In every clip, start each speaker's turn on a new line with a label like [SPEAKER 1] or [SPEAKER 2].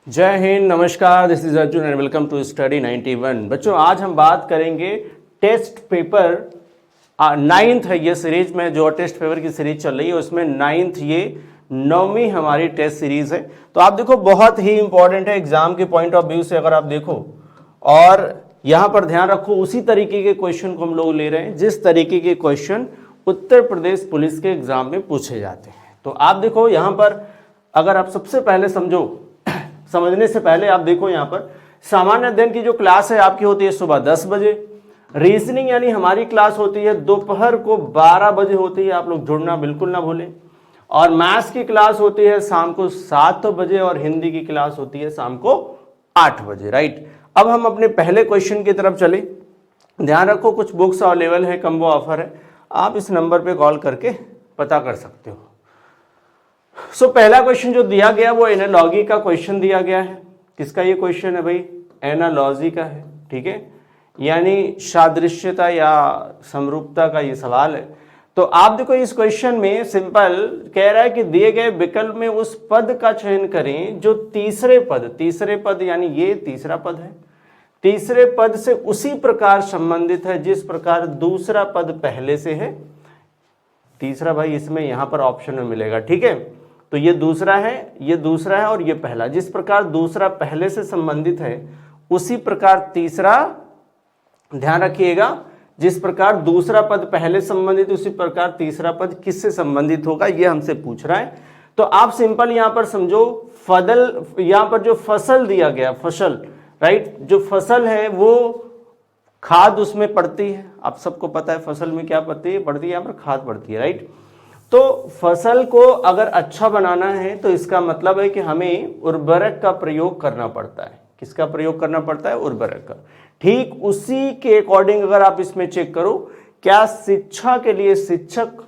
[SPEAKER 1] जय हिंद, नमस्कार, this is Arjun and welcome to study 91। बच्चों आज हम बात करेंगे टेस्ट पेपर 9th है ये सीरीज में, जो टेस्ट पेपर की सीरीज चल रही है उसमें 9th ये 9वीं हमारी टेस्ट सीरीज है। तो आप देखो बहुत ही इंपॉर्टेंट है एग्जाम के पॉइंट ऑफ व्यू से, अगर आप देखो और यहाँ पर ध्यान रखो उसी तरीके के क्वेश्चन को हम लोग ले रहे हैं जिस तरीके के क्वेश्चन उत्तर प्रदेश पुलिस के एग्जाम में पूछे जाते हैं। तो आप देखो यहाँ पर अगर आप सबसे पहले समझने से पहले आप देखो यहाँ पर सामान्य अध्ययन की जो क्लास है आपकी होती है सुबह 10 बजे। रीजनिंग यानी हमारी क्लास होती है दोपहर को 12 बजे होती है, आप लोग जुड़ना बिल्कुल ना भूलें। और मैथ्स की क्लास होती है शाम को 7 बजे और हिंदी की क्लास होती है शाम को 8 बजे, राइट। अब हम अपने पहले क्वेश्चन की तरफ चले। ध्यान रखो कुछ बुक्स अवेलेबल है, कम्बो ऑफर है, आप इस नंबर पे कॉल करके पता कर सकते हो। पहला क्वेश्चन जो दिया गया वो एनालॉजी का क्वेश्चन दिया गया है। किसका ये क्वेश्चन है भाई? एनालॉजी का है, ठीक है, यानी सादृश्यता या समरूपता का ये सवाल है। तो आप देखो इस क्वेश्चन में सिंपल कह रहा है कि दिए गए विकल्प में उस पद का चयन करें जो तीसरे पद यानी ये तीसरा पद है, तीसरे पद से उसी प्रकार संबंधित है जिस प्रकार दूसरा पद पहले से है। तीसरा भाई इसमें यहां पर ऑप्शन में मिलेगा, ठीक है। तो ये दूसरा है और ये पहला, जिस प्रकार दूसरा पहले से संबंधित है उसी प्रकार तीसरा, ध्यान रखिएगा, जिस प्रकार दूसरा पद पहले संबंधित उसी प्रकार तीसरा पद किससे संबंधित होगा, ये हमसे पूछ रहा है। तो आप सिंपल यहां पर समझो यहां पर जो फसल दिया गया, फसल, राइट, जो फसल है वो खाद उसमें पड़ती है। आप सबको पता है फसल में क्या पड़ती है यहाँ पर खाद पड़ती है, राइट। तो फसल को अगर अच्छा बनाना है तो इसका मतलब है कि हमें उर्वरक का प्रयोग करना पड़ता है। किसका प्रयोग करना पड़ता है? उर्वरक का। ठीक उसी के अकॉर्डिंग अगर आप इसमें चेक करो, क्या शिक्षा के लिए शिक्षक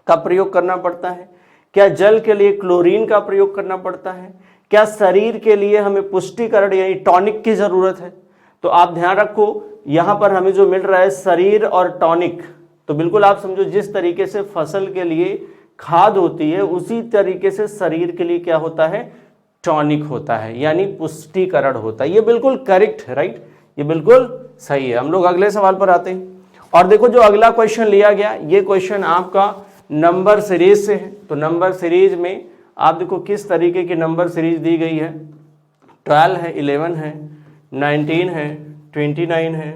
[SPEAKER 1] का प्रयोग करना पड़ता है? क्या जल के लिए क्लोरीन का प्रयोग करना पड़ता है? क्या शरीर के लिए हमें पुष्टिकरण यानी टॉनिक की जरूरत है? तो आप ध्यान रखो यहां पर हमें जो मिल रहा है शरीर और टॉनिक, तो बिल्कुल आप समझो जिस तरीके से फसल के लिए खाद होती है उसी तरीके से शरीर के लिए क्या होता है? टॉनिक होता है, यानी पुष्टिकरण होता है। ये बिल्कुल करेक्ट है, राइट, ये बिल्कुल सही है। हम लोग अगले सवाल पर आते हैं और देखो जो अगला क्वेश्चन लिया गया ये क्वेश्चन आपका नंबर सीरीज से है। तो नंबर सीरीज में आप देखो किस तरीके की नंबर सीरीज दी गई है। 12 है, 11 है, 19 है, 29 है,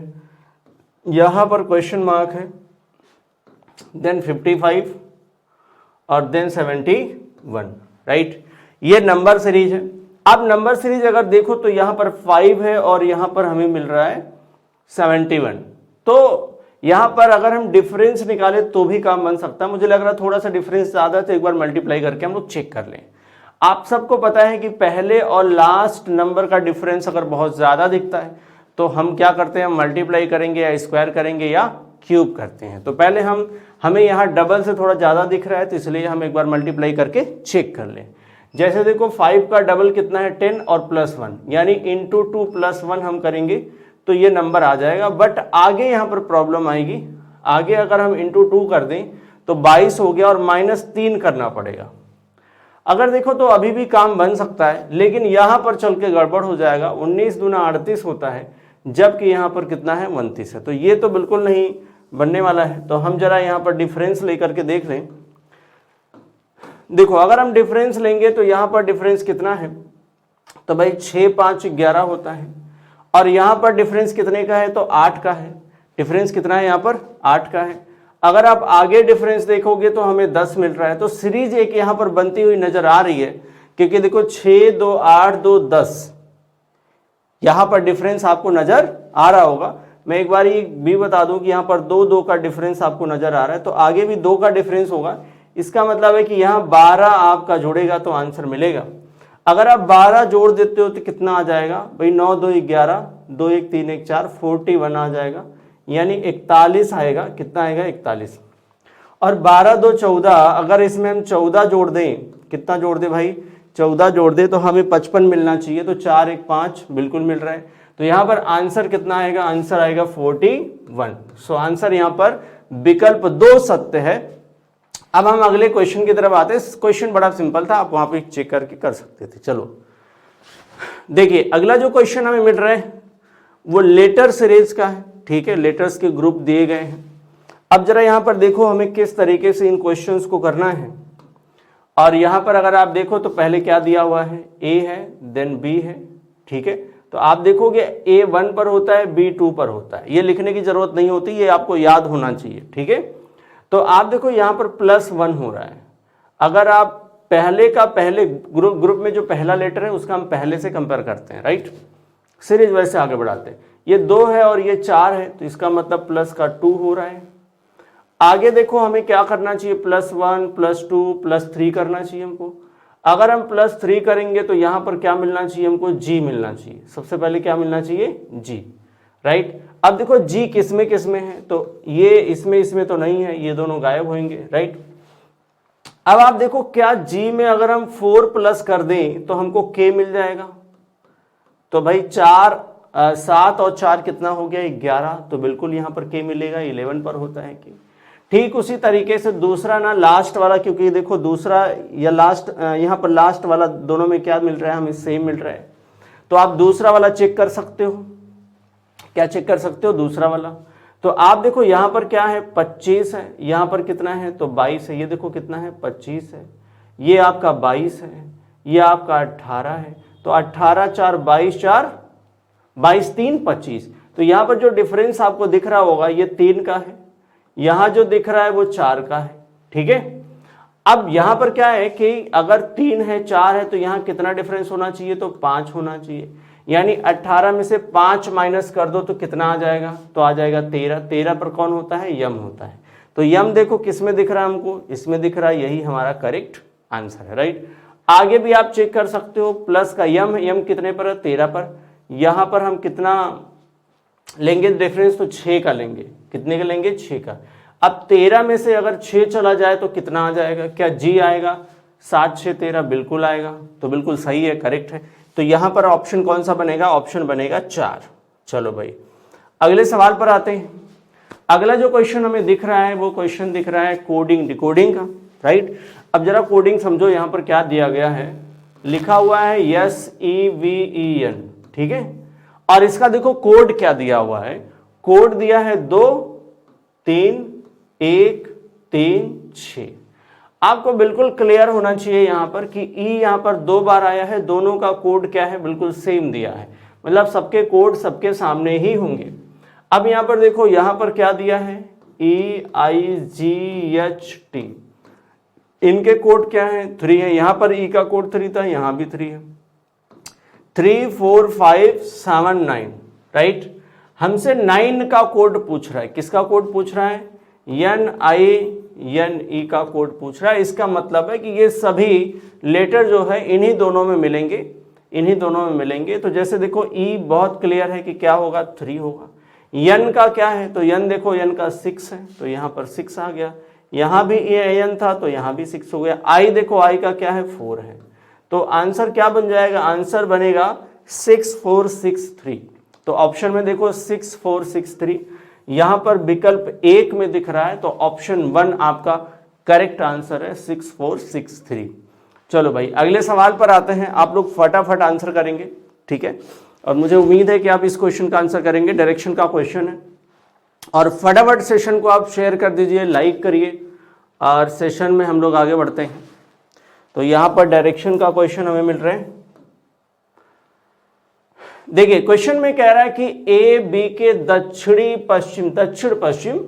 [SPEAKER 1] यहाँ पर क्वेश्चन मार्क है, देन 55 और देन 71, राइट। ये नंबर सीरीज है। अब नंबर सीरीज अगर देखो तो यहाँ पर 5 है और यहाँ पर हमें मिल रहा है 71। तो यहाँ पर अगर हम डिफरेंस निकाले तो भी काम बन सकता है। मुझे लग रहा है थोड़ा सा डिफरेंस ज्यादा, तो एक बार मल्टीप्लाई करके हम लोग चेक कर लें। आप सबको पता है कि पहले और लास्ट नंबर का डिफरेंस अगर बहुत ज्यादा दिखता है तो हम क्या करते हैं? मल्टीप्लाई करेंगे या स्क्वायर करेंगे या क्यूब करते हैं। तो पहले हमें यहाँ डबल से थोड़ा ज्यादा दिख रहा है तो इसलिए हम एक बार मल्टीप्लाई करके चेक कर लें। जैसे देखो 5 का डबल कितना है? 10 और +1 यानी इंटू 2 + 1 हम करेंगे तो ये नंबर आ जाएगा। बट आगे यहाँ पर प्रॉब्लम आएगी। आगे अगर हम इंटू 2 कर दें तो 22 हो गया और -3 करना पड़ेगा। अगर देखो तो अभी भी काम बन सकता है, लेकिन यहाँ पर चल के गड़बड़ हो जाएगा। 19 दूना 38 होता है, जबकि यहाँ पर कितना है? 29 है। तो ये तो बिल्कुल नहीं बनने वाला है। तो हम जरा यहाँ पर डिफरेंस लेकर के देख लें। देखो अगर हम डिफरेंस लेंगे तो यहाँ पर डिफरेंस कितना है? तो भाई 6 5 11 होता है और यहाँ पर डिफरेंस कितने का है? तो 8 का है। डिफरेंस कितना है यहाँ पर? 8 का है। अगर आप आगे डिफरेंस देखोगे तो हमें 10 मिल रहा है। तो सीरीज एक यहाँ पर बनती हुई नजर आ रही है, क्योंकि देखो 6 2 8 2 10 यहाँ पर डिफरेंस आपको नजर आ रहा होगा। मैं एक बार ये भी बता दूं कि यहाँ पर 2 2 का डिफरेंस आपको नजर आ रहा है, तो आगे भी 2 का डिफरेंस होगा। इसका मतलब है कि यहाँ 12 आपका जोड़ेगा तो आंसर मिलेगा। अगर आप 12 जोड़ देते हो तो कितना आ जाएगा भाई? 9 2 11, 2 1 3 1 4, 41 आ जाएगा, यानी 41 आएगा। कितना आएगा? 41। और 12 2 14, अगर इसमें हम 14 जोड़ दें, कितना जोड़ दें भाई? 14 जोड़ दे तो हमें 55 मिलना चाहिए। तो 4 1 5 बिल्कुल मिल रहा है। तो यहाँ पर आंसर कितना आएगा? आंसर आएगा 41। सो आंसर यहाँ पर विकल्प 2 सत्य है। अब हम अगले क्वेश्चन की तरफ आते हैं। क्वेश्चन बड़ा सिंपल था, आप वहां पे चेक करके कर सकते थे। चलो देखिए अगला जो क्वेश्चन हमें मिल रहा है वो लेटर सीरीज का है, ठीक है, लेटर्स के ग्रुप दिए गए हैं। अब जरा यहां पर देखो हमें किस तरीके से इन क्वेश्चंस को करना है। और यहां पर अगर आप देखो तो पहले क्या दिया हुआ है, ए है देन बी है, ठीक है। तो आप देखोगे ए 1 पर होता है, बी 2 पर होता है, ये लिखने की जरूरत नहीं होती, ये आपको याद होना चाहिए, ठीक है। तो आप देखो यहां पर +1 हो रहा है। अगर आप पहले ग्रुप में जो पहला लेटर है उसका हम पहले से कंपेयर करते हैं, राइट, सीरीज वैसे आगे बढ़ाते हैं। ये 2 है और ये 4 है, तो इसका मतलब प्लस का 2 हो रहा है। आगे देखो हमें क्या करना चाहिए, +1 +2 +3 करना चाहिए हमको। अगर हम +3 करेंगे तो यहां पर क्या मिलना चाहिए हमको, जी मिलना चाहिए। सबसे पहले क्या मिलना चाहिए, जी, राइट। अब देखो जी किसमें है, तो ये इसमें तो नहीं है, ये दोनों गायब होंगे, राइट। अब आप देखो क्या जी में अगर हम 4 प्लस कर दें तो हमको के मिल जाएगा। तो भाई 7 और 4 कितना हो गया, 11, तो बिल्कुल यहां पर के मिलेगा, 11 पर होता है के। ठीक उसी तरीके से दूसरा ना लास्ट वाला, क्योंकि देखो दूसरा या लास्ट, यहां पर लास्ट वाला दोनों में क्या मिल रहा है, हमें सेम मिल रहा है। तो आप दूसरा वाला चेक कर सकते हो, क्या चेक कर सकते हो, दूसरा वाला। तो आप देखो यहां पर क्या है, 25 है, यहां पर कितना है, तो 22 है। ये देखो कितना है, 25 है, ये आपका 22 है, ये आपका 18 है। तो 18 4 22 4 22 3 25। तो यहां पर जो डिफरेंस आपको दिख रहा होगा ये 3 का है, यहां जो दिख रहा है वो 4 का है, ठीक है। अब यहां पर क्या है कि अगर 3 है 4 है तो यहां कितना डिफरेंस होना चाहिए, तो 5 होना चाहिए। यानी 18 में से 5 माइनस कर दो तो कितना आ जाएगा, तो आ जाएगा 13। 13 पर कौन होता है, यम होता है। तो यम देखो किस में दिख रहा है हमको, इसमें दिख रहा है, यही हमारा करेक्ट आंसर है, राइट। आगे भी आप चेक कर सकते हो, प्लस का यम कितने पर है, 13 पर। यहां पर हम कितना लेंगे डिफरेंस, तो 6 का लेंगे। कितने का लेंगे, 6 का। अब 13 में से अगर 6 चला जाए तो कितना आ जाएगा, क्या जी आएगा, 7 6 13 बिल्कुल आएगा। तो बिल्कुल सही है, करेक्ट है। तो यहां पर ऑप्शन कौन सा बनेगा, ऑप्शन बनेगा 4। चलो भाई अगले सवाल पर आते हैं। अगला जो क्वेश्चन हमें दिख रहा है वो क्वेश्चन दिख रहा है कोडिंग डिकोडिंग का, राइट। अब जरा कोडिंग समझो, यहां पर क्या दिया गया है, लिखा हुआ है SEVEN, ठीक है। और इसका देखो कोड क्या दिया हुआ है, कोड दिया है 2 3 1 3 6। आपको बिल्कुल क्लियर होना चाहिए यहां पर कि ई यहां पर 2 बार आया है, दोनों का कोड क्या है, बिल्कुल सेम दिया है, मतलब सबके कोड सबके सामने ही होंगे। अब यहां पर देखो यहां पर क्या दिया है, EIGHT, इनके कोड क्या है, 3 है। यहां पर ई का कोड 3 था, यहां भी 3 है, 3 4 5 7 9, राइट। हमसे 9 का कोड पूछ रहा है, किसका कोड पूछ रहा है, NINE का कोड पूछ रहा है। इसका मतलब है कि ये सभी लेटर जो है इन्हीं दोनों में मिलेंगे, इन्हीं दोनों में मिलेंगे। तो जैसे देखो ई बहुत क्लियर है कि क्या होगा, 3 होगा। यन का क्या है, तो यन देखो यन का 6 है, तो यहाँ पर 6 आ गया। यहाँ भी यन था तो यहाँ भी 6 हो गया। आई देखो आई का क्या है, 4 है। तो आंसर क्या बन जाएगा, आंसर बनेगा 6 4 6 3। तो ऑप्शन में देखो 6 4 6 3, यहां पर विकल्प 1 में दिख रहा है, तो ऑप्शन 1 आपका करेक्ट आंसर है, 6 4 6 3। चलो भाई अगले सवाल पर आते हैं। आप लोग फटाफट आंसर करेंगे, ठीक है, और मुझे उम्मीद है कि आप इस क्वेश्चन का आंसर करेंगे। डायरेक्शन का क्वेश्चन है, और फटाफट सेशन को आप शेयर कर दीजिए, लाइक करिए, और सेशन में हम लोग आगे बढ़ते हैं। तो यहां पर डायरेक्शन का क्वेश्चन हमें मिल रहा है। देखिए क्वेश्चन में कह रहा है कि ए बी के दक्षिण पश्चिम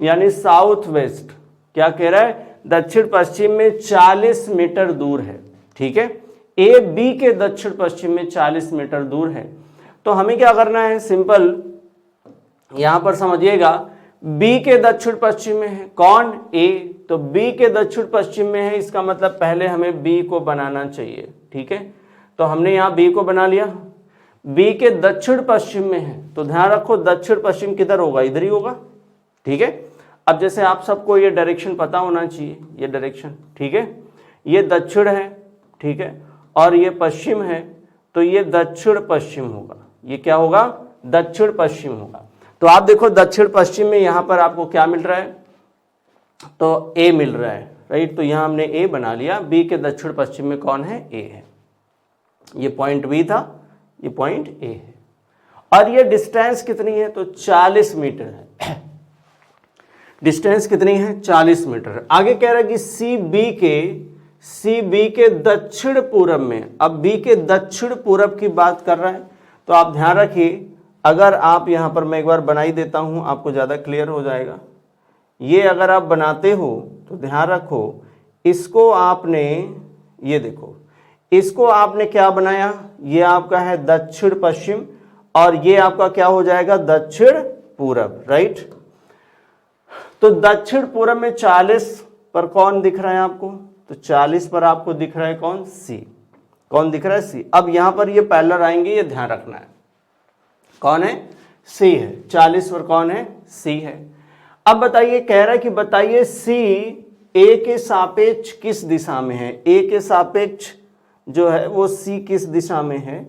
[SPEAKER 1] यानी साउथ वेस्ट, क्या कह रहा है, दक्षिण पश्चिम में 40 मीटर दूर है, ठीक है। ए बी के दक्षिण पश्चिम में 40 मीटर दूर है। तो हमें क्या करना है, सिंपल यहां पर समझिएगा, बी के दक्षिण पश्चिम में है कौन, ए, तो बी के दक्षिण पश्चिम में है, इसका मतलब पहले हमें बी को बनाना चाहिए, ठीक है। तो हमने यहां बी को बना लिया, बी के दक्षिण पश्चिम में है, तो ध्यान रखो दक्षिण पश्चिम किधर होगा, इधर ही होगा, ठीक है। अब जैसे आप सबको ये डायरेक्शन पता होना चाहिए, ये डायरेक्शन, ठीक है, ये दक्षिण है, ठीक है, और ये पश्चिम है, तो ये दक्षिण पश्चिम होगा। ये क्या होगा, दक्षिण पश्चिम होगा। तो आप देखो दक्षिण पश्चिम में यहां पर आपको क्या मिल रहा है, तो ए मिल रहा है, राइट। तो यहां हमने ए बना लिया, बी के दक्षिण पश्चिम में कौन है, ए है। ये पॉइंट बी था, ये पॉइंट ए है, और ये डिस्टेंस कितनी है, तो 40 मीटर है। डिस्टेंस कितनी है, 40 मीटर। आगे कह रहा है कि सी बी के दक्षिण पूर्व में, अब बी के दक्षिण पूर्व की बात कर रहा है, तो आप ध्यान रखिए, अगर आप यहां पर, मैं एक बार बनाई देता हूं, आपको ज्यादा क्लियर हो जाएगा। ये अगर आप बनाते हो तो ध्यान रखो, इसको आपने, ये देखो, इसको आपने क्या बनाया, ये आपका है दक्षिण पश्चिम, और ये आपका क्या हो जाएगा, दक्षिण पूरब, राइट। तो दक्षिण पूरब में 40 पर कौन दिख रहा है आपको, तो 40 पर आपको दिख रहा है कौन, सी। कौन दिख रहा है, सी। अब यहां पर ये पैरेलल आएंगे, ये ध्यान रखना है, कौन है, सी है। 40 पर कौन है, सी है। अब बताइए, कह रहा है कि बताइए सी ए के सापेक्ष किस दिशा में है, ए के सापेक्ष जो है वो सी किस दिशा में है,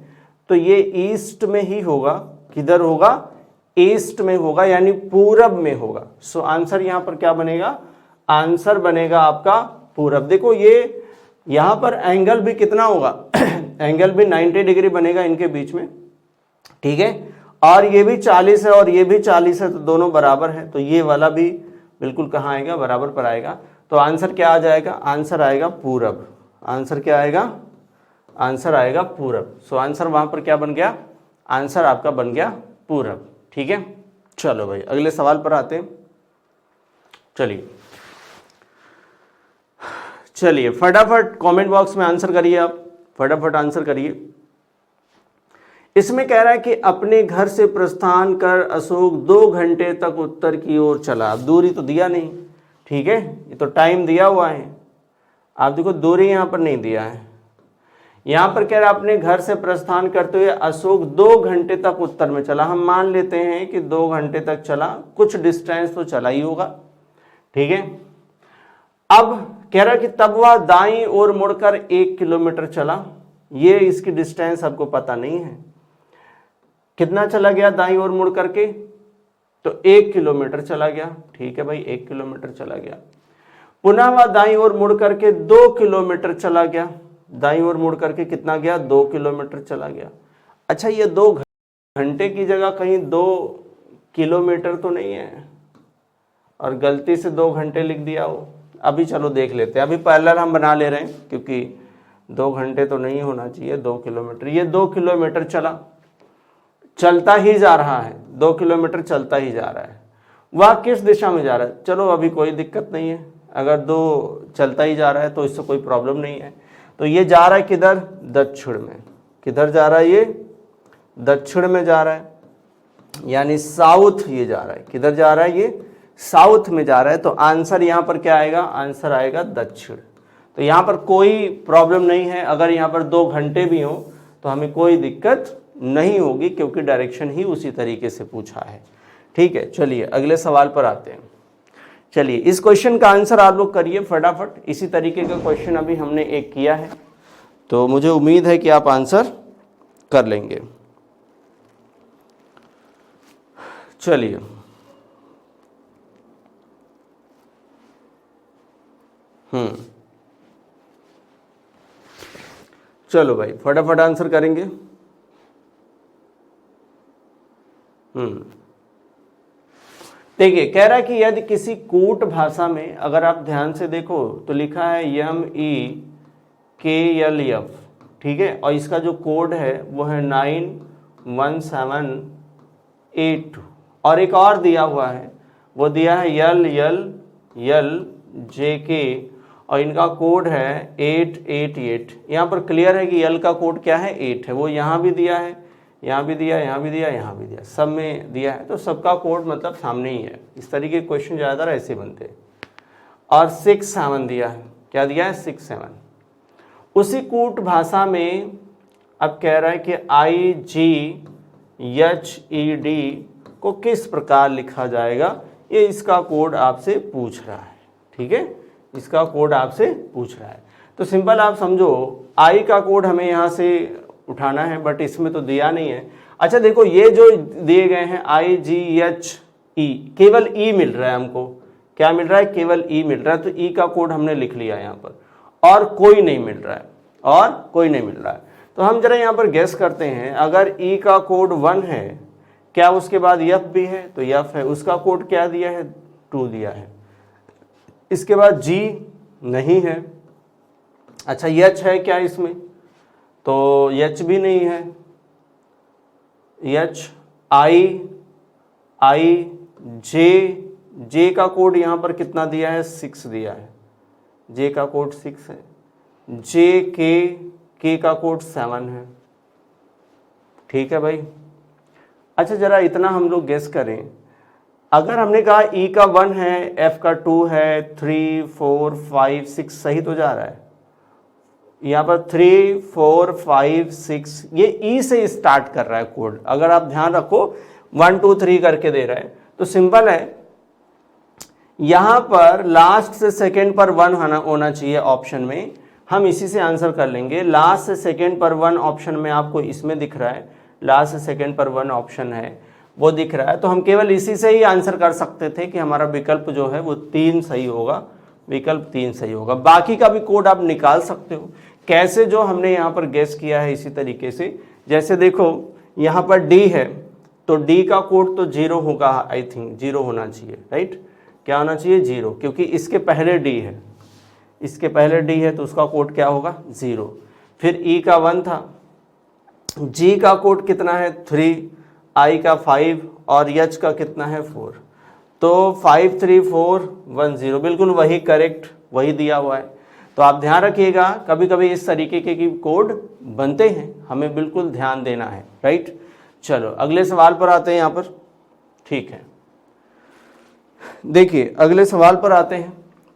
[SPEAKER 1] तो ये ईस्ट में ही होगा। किधर होगा, ईस्ट में होगा, यानी पूरब में होगा। सो आंसर यहां पर क्या बनेगा, आंसर बनेगा आपका पूरब। देखो ये यहां पर एंगल भी कितना होगा एंगल भी 90 डिग्री बनेगा इनके बीच में, ठीक है, और ये भी 40 है और ये भी 40 है, तो दोनों बराबर है, तो ये वाला भी बिल्कुल कहाँ आएगा, बराबर पर आएगा। तो आंसर क्या आ जाएगा, आंसर आएगा पूरब। आंसर क्या आएगा, आंसर आएगा पूरब। सो आंसर वहां पर क्या बन गया, आंसर आपका बन गया पूरब, ठीक है। चलो भाई अगले सवाल पर आते हैं। चलिए फटाफट कमेंट बॉक्स में आंसर करिए, आप फटाफट आंसर करिए। इसमें कह रहा है कि अपने घर से प्रस्थान कर अशोक 2 घंटे तक उत्तर की ओर चला। अब दूरी तो दिया नहीं, ठीक है, ये तो टाइम दिया हुआ है, आप देखो दूरी यहां पर नहीं दिया है। यहां पर कह रहा है अपने घर से प्रस्थान करते हुए अशोक 2 घंटे तक उत्तर में चला। हम मान लेते हैं कि 2 घंटे तक चला, कुछ डिस्टेंस तो चला ही होगा, ठीक है। अब कह रहा है कि तब वह दाईं ओर मुड़कर 1 किलोमीटर चला। ये इसकी डिस्टेंस आपको पता नहीं है, कितना चला गया दाईं ओर मुड़ करके, तो 1 किलोमीटर चला गया, ठीक है भाई, 1 किलोमीटर चला गया। पुनः वह दाईं ओर मुड़ करके 2 किलोमीटर चला गया। दाईं ओर मुड़ करके कितना गया, 2 किलोमीटर चला गया। अच्छा, ये 2 घंटे की जगह कहीं 2 किलोमीटर तो नहीं है, और गलती से 2 घंटे लिख दिया हो। अभी चलो देख लेते हैं, अभी पैरेलल हम बना ले रहे हैं, क्योंकि 2 घंटे तो नहीं होना चाहिए, 2 किलोमीटर। ये 2 किलोमीटर चलता ही जा रहा है, 2 किलोमीटर चलता ही जा रहा है। वह किस दिशा में जा रहा है, चलो अभी कोई दिक्कत नहीं है, अगर 2 चलता ही जा रहा है तो इससे कोई प्रॉब्लम नहीं है। तो ये जा रहा है किधर, दक्षिण में। किधर जा रहा है, ये दक्षिण में जा रहा है, यानी साउथ ये जा रहा है। किधर जा रहा है, ये साउथ में जा रहा है। तो आंसर यहां पर क्या आएगा, आंसर आएगा दक्षिण। तो यहां पर कोई प्रॉब्लम नहीं है, अगर यहां पर 2 घंटे भी हो तो हमें कोई दिक्कत नहीं होगी, क्योंकि डायरेक्शन ही उसी तरीके से पूछा है, ठीक है। चलिए अगले सवाल पर आते हैं। चलिए इस क्वेश्चन का आंसर आप लोग करिए फटाफट। इसी तरीके का क्वेश्चन अभी हमने एक किया है, तो मुझे उम्मीद है कि आप आंसर कर लेंगे। चलिए चलो भाई फटाफट आंसर करेंगे। देखिए कह रहा है कि यदि किसी कूट भाषा में, अगर आप ध्यान से देखो तो लिखा है MEKLF, ठीक है, और इसका जो कोड है वो है 91782, और एक और दिया हुआ है, वो दिया है LLLJK, और इनका कोड है 888। यहाँ पर क्लियर है कि यल का कोड क्या है, 8 है। वो यहाँ भी दिया है, यहाँ भी दिया, यहाँ भी दिया, यहाँ भी दिया, सब में दिया है, तो सबका कोड मतलब सामने ही है। इस तरीके के क्वेश्चन ज़्यादातर ऐसे बनते हैं। और 67 दिया है, क्या दिया है, 67। उसी कूट भाषा में अब कह रहा है कि IGHED को किस प्रकार लिखा जाएगा, ये इसका कोड आपसे पूछ रहा है, ठीक है, इसका कोड आपसे पूछ रहा है। तो सिंपल आप समझो, आई का कोड हमें यहाँ से उठाना है, बट इसमें तो दिया नहीं है। अच्छा देखो, ये जो दिए गए हैं IGHE, केवल ई मिल रहा है हमको, क्या मिल रहा है, केवल ई मिल रहा है, तो ई का कोड हमने लिख लिया यहाँ पर, और कोई नहीं मिल रहा है, और कोई नहीं मिल रहा है। तो हम जरा यहाँ पर गेस करते हैं, अगर ई का कोड 1 है, क्या उसके बाद एफ भी है? तो एफ है, उसका कोड क्या दिया है? 2 दिया है। इसके बाद जी नहीं है। अच्छा एच है क्या इसमें? तो एच भी नहीं है। एच आई जे का कोड यहाँ पर कितना दिया है? 6 दिया है। जे का कोड 6 है। जे के का कोड 7 है। ठीक है भाई। अच्छा जरा इतना हम लोग गेस करें, अगर हमने कहा ई का 1 है, एफ का 2 है, 3 4 5 6 सही तो जा रहा है। यहाँ पर 3 4 5 6 ये ई से स्टार्ट कर रहा है कोड। अगर आप ध्यान रखो 1 2 3 करके दे रहा है तो सिंपल है, यहाँ पर लास्ट से सेकेंड पर 1 होना चाहिए ऑप्शन में। हम इसी से आंसर कर लेंगे। लास्ट से सेकेंड पर 1 ऑप्शन में आपको इसमें दिख रहा है, लास्ट से सेकेंड पर 1 ऑप्शन है वो दिख रहा है, तो हम केवल इसी से ही आंसर कर सकते थे कि हमारा विकल्प जो है वो 3 सही होगा, विकल्प 3 सही होगा। बाकी का भी कोड आप निकाल सकते हो। कैसे? जो हमने यहाँ पर गेस किया है इसी तरीके से। जैसे देखो यहाँ पर डी है तो डी का कोड तो 0 होगा, आई थिंक 0 होना चाहिए, राइट? क्या होना चाहिए? 0, क्योंकि इसके पहले डी है, इसके पहले डी है तो उसका कोड क्या होगा? 0। फिर ई का 1 था, जी का कोड कितना है? 3, आई का 5 और एच का कितना है? 4। तो 5 3 4 1 0 बिल्कुल वही करेक्ट, वही दिया हुआ है। तो आप ध्यान रखिएगा, कभी कभी इस तरीके के कोड बनते हैं, हमें बिल्कुल ध्यान देना है, राइट? चलो अगले सवाल पर आते हैं यहाँ पर। ठीक है, देखिए अगले सवाल पर आते हैं।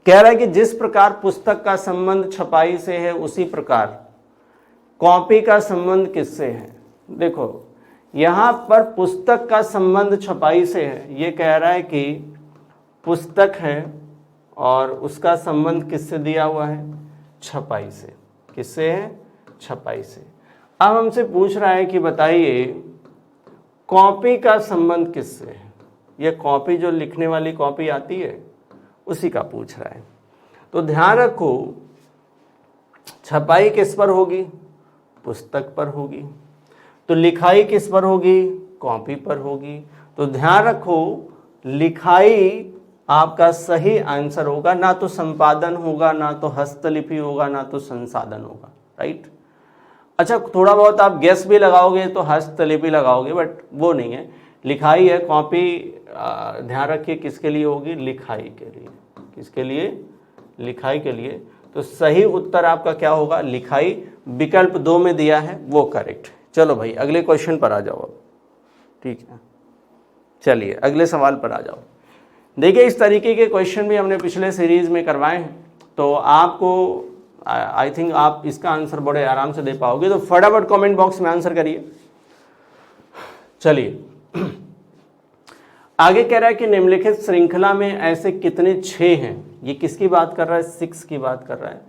[SPEAKER 1] कह रहा है कि जिस प्रकार पुस्तक का संबंध छपाई से है उसी प्रकार कॉपी का संबंध किससे है? देखो यहाँ पर पुस्तक का संबंध छपाई से है, ये कह रहा है कि पुस्तक है और उसका संबंध किससे दिया हुआ है? छपाई से। किससे है? छपाई से। अब हमसे पूछ रहा है कि बताइए कॉपी का संबंध किससे है? ये कॉपी जो लिखने वाली कॉपी आती है उसी का पूछ रहा है। तो ध्यान रखो छपाई किस पर होगी? पुस्तक पर होगी। तो लिखाई किस पर होगी? कॉपी पर होगी। तो ध्यान रखो लिखाई आपका सही आंसर होगा, ना तो संपादन होगा, ना तो हस्तलिपि होगा, ना तो संसाधन होगा, राइट? अच्छा थोड़ा बहुत आप गेस भी लगाओगे तो हस्तलिपि लगाओगे, बट वो नहीं है। लिखाई है, कॉपी ध्यान रखिए किसके लिए होगी? लिखाई के लिए। किसके लिए? लिखाई के लिए। तो सही उत्तर आपका क्या होगा? लिखाई। विकल्प 2 में दिया है वो करेक्ट। चलो भाई अगले क्वेश्चन पर आ जाओ अब। ठीक है, चलिए अगले सवाल पर आ जाओ। देखिए इस तरीके के क्वेश्चन भी हमने पिछले सीरीज में करवाए हैं, तो आपको आई थिंक आप इसका आंसर बड़े आराम से दे पाओगे। तो फटाफट कमेंट बॉक्स में आंसर करिए। चलिए आगे कह रहा है कि निम्नलिखित श्रृंखला में ऐसे कितने 6 हैं? ये किसकी बात कर रहा है? 6 की बात कर रहा है।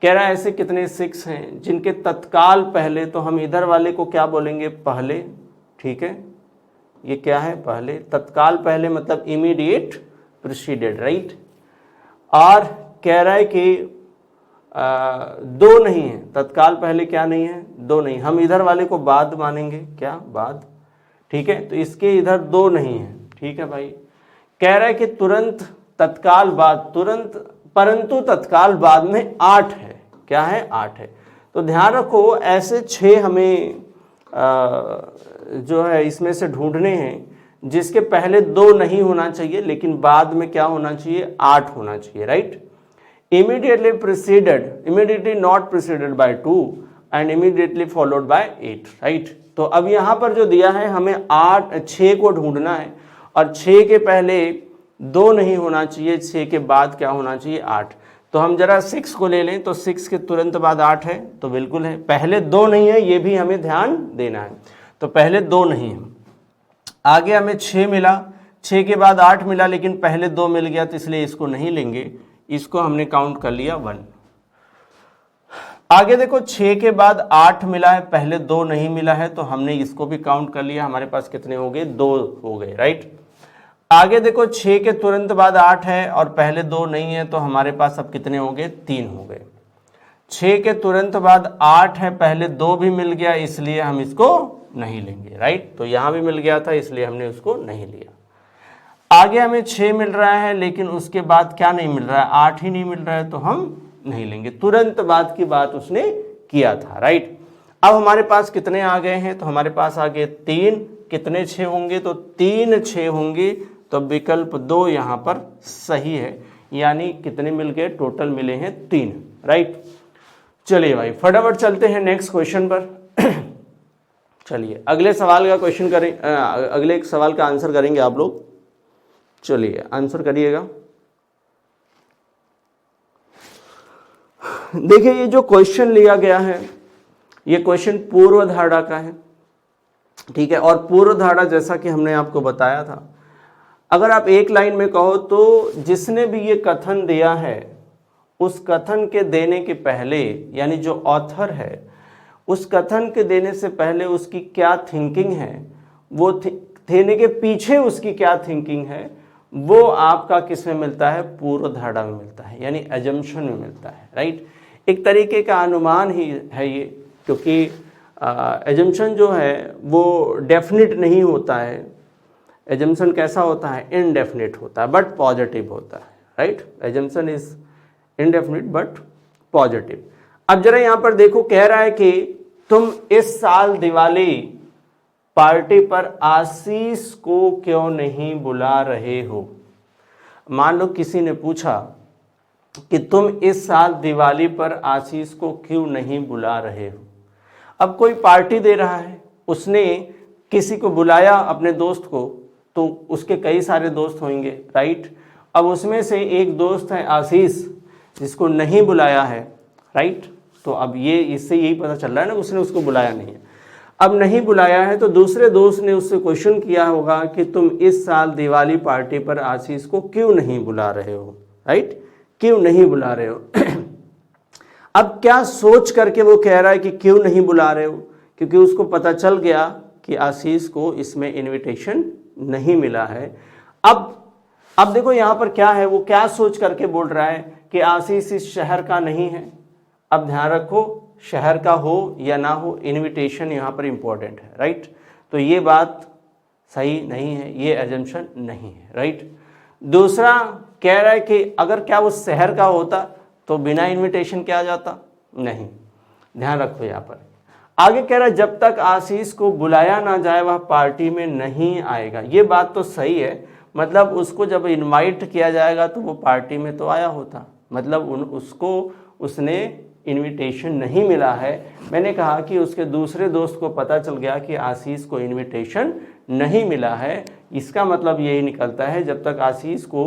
[SPEAKER 1] कह रहा है ऐसे कितने 6 हैं जिनके तत्काल पहले, तो हम इधर वाले को क्या बोलेंगे? पहले। ठीक है, ये क्या है? पहले। तत्काल पहले मतलब इमीडिएट प्रीसीडेड, राइट? और कह रहा है कि 2 नहीं है। तत्काल पहले क्या नहीं है? 2 नहीं। हम इधर वाले को बाद मानेंगे। क्या? बाद। ठीक है, तो इसके इधर 2 नहीं है। ठीक है भाई। कह रहा है कि तुरंत तत्काल बाद, तुरंत परंतु तत्काल बाद में 8 है। क्या है? 8 है। तो ध्यान रखो ऐसे 6 हमें जो है इसमें से ढूंढने हैं जिसके पहले 2 नहीं होना चाहिए लेकिन बाद में क्या होना चाहिए? 8 होना चाहिए, right? Immediately preceded, immediately not preceded by 2 and immediately followed by 8, right? तो अब यहाँ पर जो दिया है हमें 6 को ढूंढना है और 6 के पहले 2 नहीं होना चाहिए, 6 के बाद क्या होना चाहिए? 8। तो हम जरा 6 को ले लें, तो 6 के तुरंत बाद 8 है, तो बिल्कुल है। पहले 2 नहीं है, ये भी हमें ध्यान देना है। तो पहले 2 नहीं है। आगे हमें 6 मिला, 6 के बाद 8 मिला, लेकिन पहले 2 मिल गया, तो इसलिए इसको नहीं लेंगे, इसको हमने काउंट कर लिया 1। आगे देखो 6 के बाद 8 मिला है, पहले 2 नहीं मिला है, तो हमने इसको भी काउंट कर लिया। हमारे पास कितने हो गए? 2 हो गए, राइट? आगे देखो 6 के तुरंत बाद 8 है और पहले 2 नहीं है, तो हमारे पास अब कितने हो गए? 3 हो गए। 6 के तुरंत बाद 8 है, पहले 2 भी मिल गया इसलिए हम इसको नहीं लेंगे, राइट। तो यहां भी मिल गया था इसलिए हमने उसको नहीं लिया। आगे हमें 6 मिल रहा है लेकिन उसके बाद क्या नहीं मिल रहा है, 8 ही नहीं मिल रहा है, तो हम नहीं लेंगे। तुरंत बाद की बात उसने किया था, राइट। अब हमारे पास कितने आ गए हैं, तो हमारे पास आ गए 3। कितने 6 होंगे, तो 3 6 होंगे, तो विकल्प 2 यहां पर सही है। यानी कितने मिल गए, टोटल मिले हैं 3, राइट। चलिए भाई फटाफट चलते हैं नेक्स्ट क्वेश्चन पर। चलिए अगले सवाल का क्वेश्चन करें, अगले सवाल का आंसर करेंगे आप लोग। चलिए आंसर करिएगा। देखिए ये जो क्वेश्चन लिया गया है, ये क्वेश्चन पूर्व धारणा का है, ठीक है। और पूर्व धारणा जैसा कि हमने आपको बताया था, अगर आप एक लाइन में कहो तो जिसने भी ये कथन दिया है उस कथन के देने के पहले, यानी जो ऑथर है, उस कथन के देने से पहले उसकी क्या थिंकिंग है, वो देने के पीछे उसकी क्या थिंकिंग है, वो आपका किस में मिलता है, पूर्व धारणा में मिलता है, यानी एजम्पशन में मिलता है, राइट। एक तरीके का अनुमान ही है ये, क्योंकि एजम्पशन जो है वो डेफिनेट नहीं होता है। एजम्पशन कैसा होता है, इनडेफिनेट होता है बट पॉजिटिव होता है, right. Assumption is indefinite but positive. अब जरा यहां पर देखो, कह रहा है कि तुम इस साल दिवाली पार्टी पर आशीष को क्यों नहीं बुला रहे हो। मान लो किसी ने पूछा कि तुम इस साल दिवाली पर आशीष को क्यों नहीं बुला रहे हो। अब कोई पार्टी दे रहा है, उसने किसी को बुलाया अपने दोस्त को, तो उसके कई सारे दोस्त होंगे, राइट। अब उसमें से एक दोस्त है आशीष जिसको नहीं बुलाया है, राइट। तो अब ये इससे यही पता चल रहा है ना, उसने उसको बुलाया नहीं है। अब नहीं बुलाया है तो दूसरे दोस्त ने उससे क्वेश्चन किया होगा कि तुम इस साल दिवाली पार्टी पर आशीष को क्यों नहीं बुला रहे हो, राइट, क्यों नहीं बुला रहे हो। अब क्या सोच करके वो कह रहा है कि क्यों नहीं बुला रहे हो, क्योंकि उसको पता चल गया कि आशीष को इसमें इनविटेशन नहीं मिला है। अब देखो यहाँ पर क्या है, वो क्या सोच करके बोल रहा है कि आशीष इस शहर का नहीं है। अब ध्यान रखो, शहर का हो या ना हो, इनविटेशन यहाँ पर इंपॉर्टेंट है, राइट। तो ये बात सही नहीं है, ये एजम्पशन नहीं है, राइट। दूसरा कह रहा है कि अगर क्या वो शहर का होता तो बिना इनविटेशन क्या आ जाता, नहीं। ध्यान रखो यहाँ पर आगे कह रहा है जब तक आशीष को बुलाया ना जाए वह पार्टी में नहीं आएगा। ये बात तो सही है, मतलब उसको जब इनवाइट किया जाएगा तो वो पार्टी में तो आया होता, मतलब उसको उसने इनविटेशन नहीं मिला है। मैंने कहा कि उसके दूसरे दोस्त को पता चल गया कि आशीष को इनविटेशन नहीं मिला है। इसका मतलब यही निकलता है जब तक आशीष को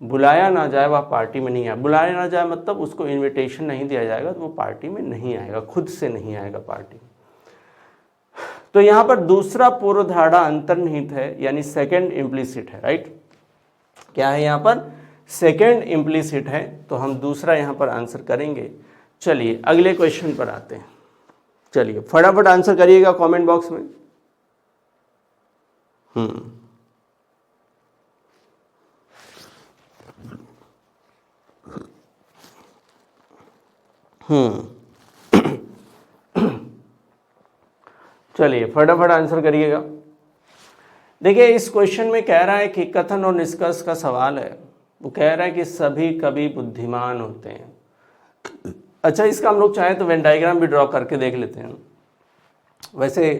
[SPEAKER 1] बुलाया ना जाए वह पार्टी में नहीं आए। बुलाया ना जाए मतलब उसको इनविटेशन नहीं दिया जाएगा तो वो पार्टी में नहीं आएगा, खुद से नहीं आएगा पार्टी में। तो यहाँ पर दूसरा पूर्व धारणा अंतर्निहित है, यानी सेकंड इम्प्लिसिट है, राइट। क्या है यहाँ पर, सेकंड इम्प्लिसिट है, तो हम दूसरा यहाँ पर आंसर करेंगे। चलिए अगले क्वेश्चन पर आते हैं। चलिए फटाफट आंसर करिएगा कमेंट बॉक्स में। चलिए फटाफट आंसर करिएगा। देखिए इस क्वेश्चन में कह रहा है कि कथन और निष्कर्ष का सवाल है। वो कह रहा है कि सभी कवि बुद्धिमान होते हैं। अच्छा, इसका हम लोग चाहें तो वेन डायग्राम भी ड्रॉ करके देख लेते हैं। वैसे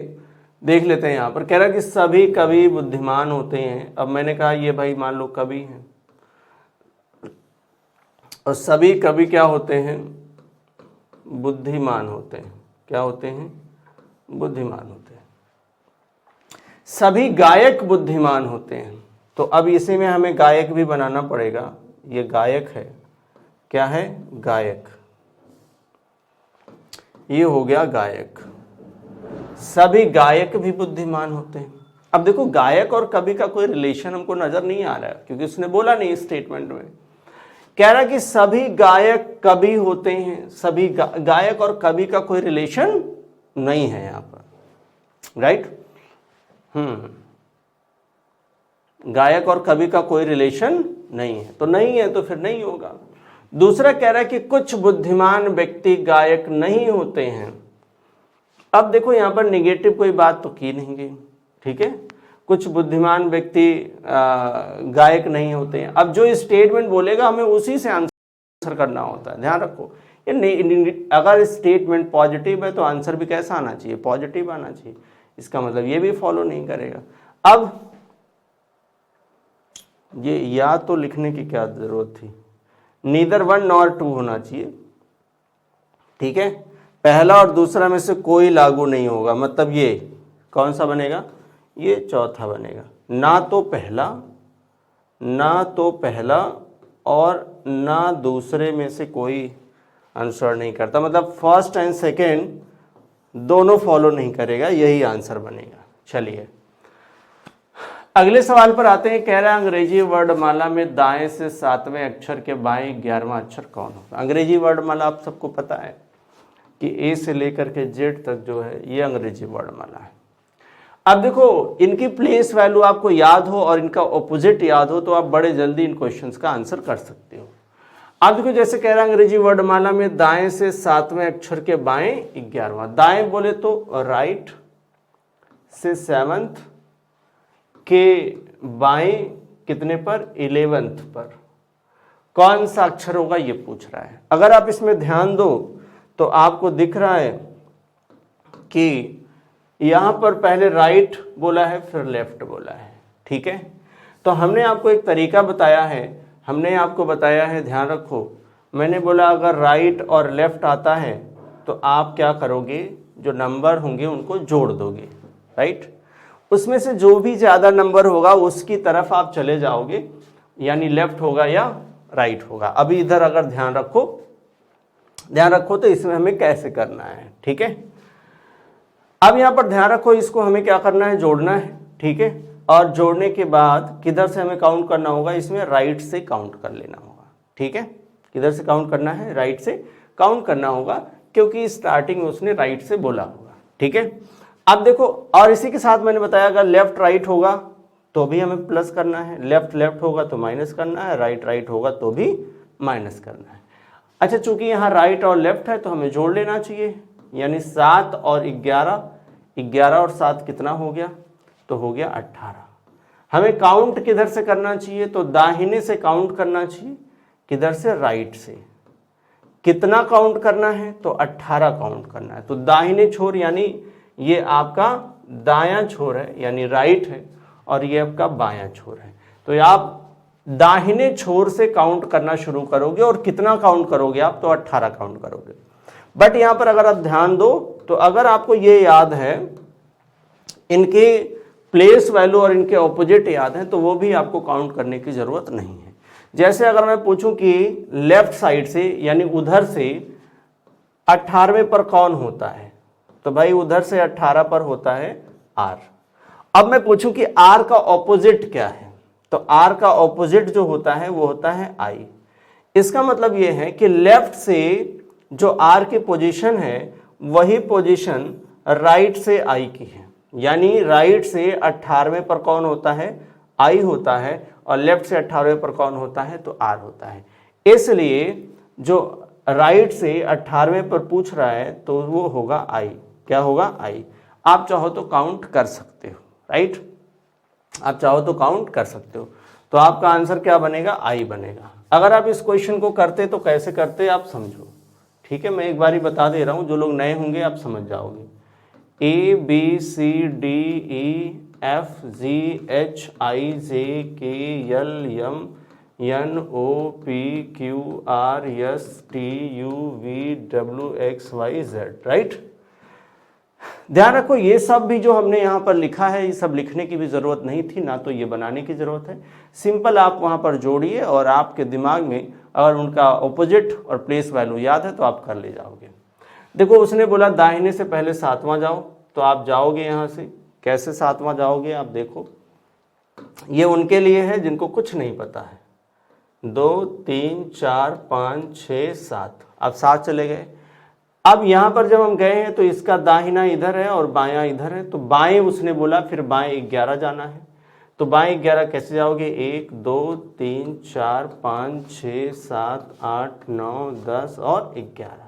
[SPEAKER 1] देख लेते हैं, यहाँ पर कह रहा है कि सभी कवि बुद्धिमान होते हैं। अब मैंने कहा ये भाई मान लो कवि हैं, और सभी कवि क्या होते हैं, बुद्धिमान होते हैं। क्या होते हैं, बुद्धिमान होते हैं। सभी गायक बुद्धिमान होते हैं। तो अब इसी में हमें गायक भी बनाना पड़ेगा। ये गायक है, क्या है, गायक। ये हो गया गायक। सभी गायक भी बुद्धिमान होते हैं। अब देखो गायक और कवि का कोई रिलेशन हमको नजर नहीं आ रहा है, क्योंकि उसने बोला नहीं इस स्टेटमेंट में। कह रहा कि सभी गायक कवि होते हैं। सभी गायक और कवि का कोई रिलेशन नहीं है यहाँ पर, राइट। गायक और कवि का कोई रिलेशन नहीं है, तो नहीं है तो फिर नहीं होगा। दूसरा कह रहा है कि कुछ बुद्धिमान व्यक्ति गायक नहीं होते हैं। अब देखो यहां पर निगेटिव कोई बात तो की नहीं गई, ठीक है, कुछ बुद्धिमान व्यक्ति गायक नहीं होते हैं। अब जो स्टेटमेंट बोलेगा हमें उसी से आंसर करना होता है, ध्यान रखो। अगर स्टेटमेंट पॉजिटिव है तो आंसर भी कैसा आना चाहिए, पॉजिटिव आना चाहिए। इसका मतलब ये भी फॉलो नहीं करेगा। अब ये या तो लिखने की क्या जरूरत थी, नीदर 1 नॉर 2 होना चाहिए, ठीक है। पहला और दूसरा में से कोई लागू नहीं होगा, मतलब ये कौन सा बनेगा, ये चौथा बनेगा। ना तो पहला और ना दूसरे में से कोई आंसर नहीं करता, मतलब फर्स्ट एंड सेकेंड दोनों फॉलो नहीं करेगा, यही आंसर बनेगा। चलिए अगले सवाल पर आते हैं। कह रहा है अंग्रेजी वर्णमाला में दाएं से 7वें अक्षर के बाएं 11वां अक्षर कौन होगा। अंग्रेजी वर्णमाला आप सबको पता है कि ए से लेकर के जेड तक जो है ये अंग्रेजी वर्णमाला है। अब देखो इनकी प्लेस वैल्यू आपको याद हो और इनका ऑपोजिट याद हो तो आप बड़े जल्दी इन क्वेश्चंस का आंसर कर सकते हो। अब देखो जैसे कह रहा है अंग्रेजी वर्णमाला में दाएं से 7वें अक्षर के बाएं 11वां, दाएं बोले तो राइट से 7th के बाएं कितने पर, 11th पर कौन सा अक्षर होगा ये पूछ रहा है। अगर आप इसमें ध्यान दो तो आपको दिख रहा है कि यहां पर पहले राइट बोला है फिर लेफ्ट बोला है, ठीक है। तो हमने आपको एक तरीका बताया है, ध्यान रखो। मैंने बोला अगर राइट और लेफ्ट आता है तो आप क्या करोगे, जो नंबर होंगे उनको जोड़ दोगे, राइट। उसमें से जो भी ज़्यादा नंबर होगा उसकी तरफ आप चले जाओगे, यानी लेफ्ट होगा या राइट होगा। अभी इधर अगर ध्यान रखो तो इसमें हमें कैसे करना है, ठीक है। अब यहाँ पर ध्यान रखो, इसको हमें क्या करना है, जोड़ना है, ठीक है। और जोड़ने के बाद किधर से हमें काउंट करना होगा, इसमें राइट से काउंट कर लेना होगा, ठीक है। किधर से काउंट करना है, राइट से काउंट करना होगा, क्योंकि स्टार्टिंग में उसने राइट से बोला होगा, ठीक है। अब देखो, और इसी के साथ मैंने बताया अगर लेफ्ट राइट होगा तो भी हमें प्लस करना है, लेफ्ट होगा तो माइनस करना है, राइट होगा तो भी माइनस करना है। अच्छा, चूंकि यहाँ राइट और लेफ्ट है तो हमें जोड़ लेना चाहिए, यानी 7 और 11 और 7 कितना हो गया, तो हो गया 18। हमें काउंट किधर से करना चाहिए, तो दाहिने से काउंट करना चाहिए, किधर से, राइट से। कितना काउंट करना है, तो 18 काउंट करना है। तो दाहिने छोर यानी ये आपका दायां छोर है, यानी राइट है, और ये आपका बायां छोर है। तो आप दाहिने छोर से काउंट करना शुरू करोगे, और कितना काउंट करोगे आप, तो 18 काउंट करोगे। बट यहां पर अगर आप ध्यान दो तो अगर आपको ये याद है, इनके प्लेस वैल्यू और इनके ऑपोजिट याद है, तो वो भी आपको काउंट करने की जरूरत नहीं है। जैसे अगर मैं पूछूं कि लेफ्ट साइड से यानी उधर से 18वें पर कौन होता है, तो भाई उधर से 18 पर होता है आर। अब मैं पूछूं कि आर का ऑपोजिट क्या है, तो आर का ऑपोजिट जो होता है वो होता है आई। इसका मतलब ये है कि लेफ्ट से जो आर की पोजीशन है वही पोजीशन राइट से आई की है, यानी राइट से 18वें पर कौन होता है, आई होता है, और लेफ्ट से 18वें पर कौन होता है, तो आर होता है। इसलिए जो राइट से 18वें पर पूछ रहा है तो वो होगा आई। क्या होगा, आई। आप चाहो तो काउंट कर सकते हो, राइट, आप चाहो तो काउंट कर सकते हो। तो आपका आंसर क्या बनेगा, आई बनेगा। अगर आप इस क्वेश्चन को करते तो कैसे करते आप समझो, ठीक है। मैं एक बार ही बता दे रहा हूं, जो लोग नए होंगे आप समझ जाओगे। ABCDEFGHIJKLMNOPQRSTUVWXYZ, right. ध्यान रखो ये सब भी जो हमने यहाँ पर लिखा है, ये सब लिखने की भी ज़रूरत नहीं थी, ना तो ये बनाने की ज़रूरत है। सिंपल आप वहाँ पर जोड़िए और आपके दिमाग में अगर उनका ऑपोजिट और प्लेस वैल्यू याद है तो आप कर ले जाओगे। देखो उसने बोला दाहिने से पहले 7वां जाओ, तो आप जाओगे यहाँ से, कैसे 7वां जाओगे आप देखो, ये उनके लिए है जिनको कुछ नहीं पता है। 2 3 4 5 6 7, अब 7 चले गए। अब यहाँ पर जब हम गए हैं तो इसका दाहिना इधर है और बायां इधर है, तो बाएं उसने बोला, फिर बाएं 11 जाना है। तो बाएं 11 कैसे जाओगे, 1 2 3 4 5 6 7 8 9 10 और 11।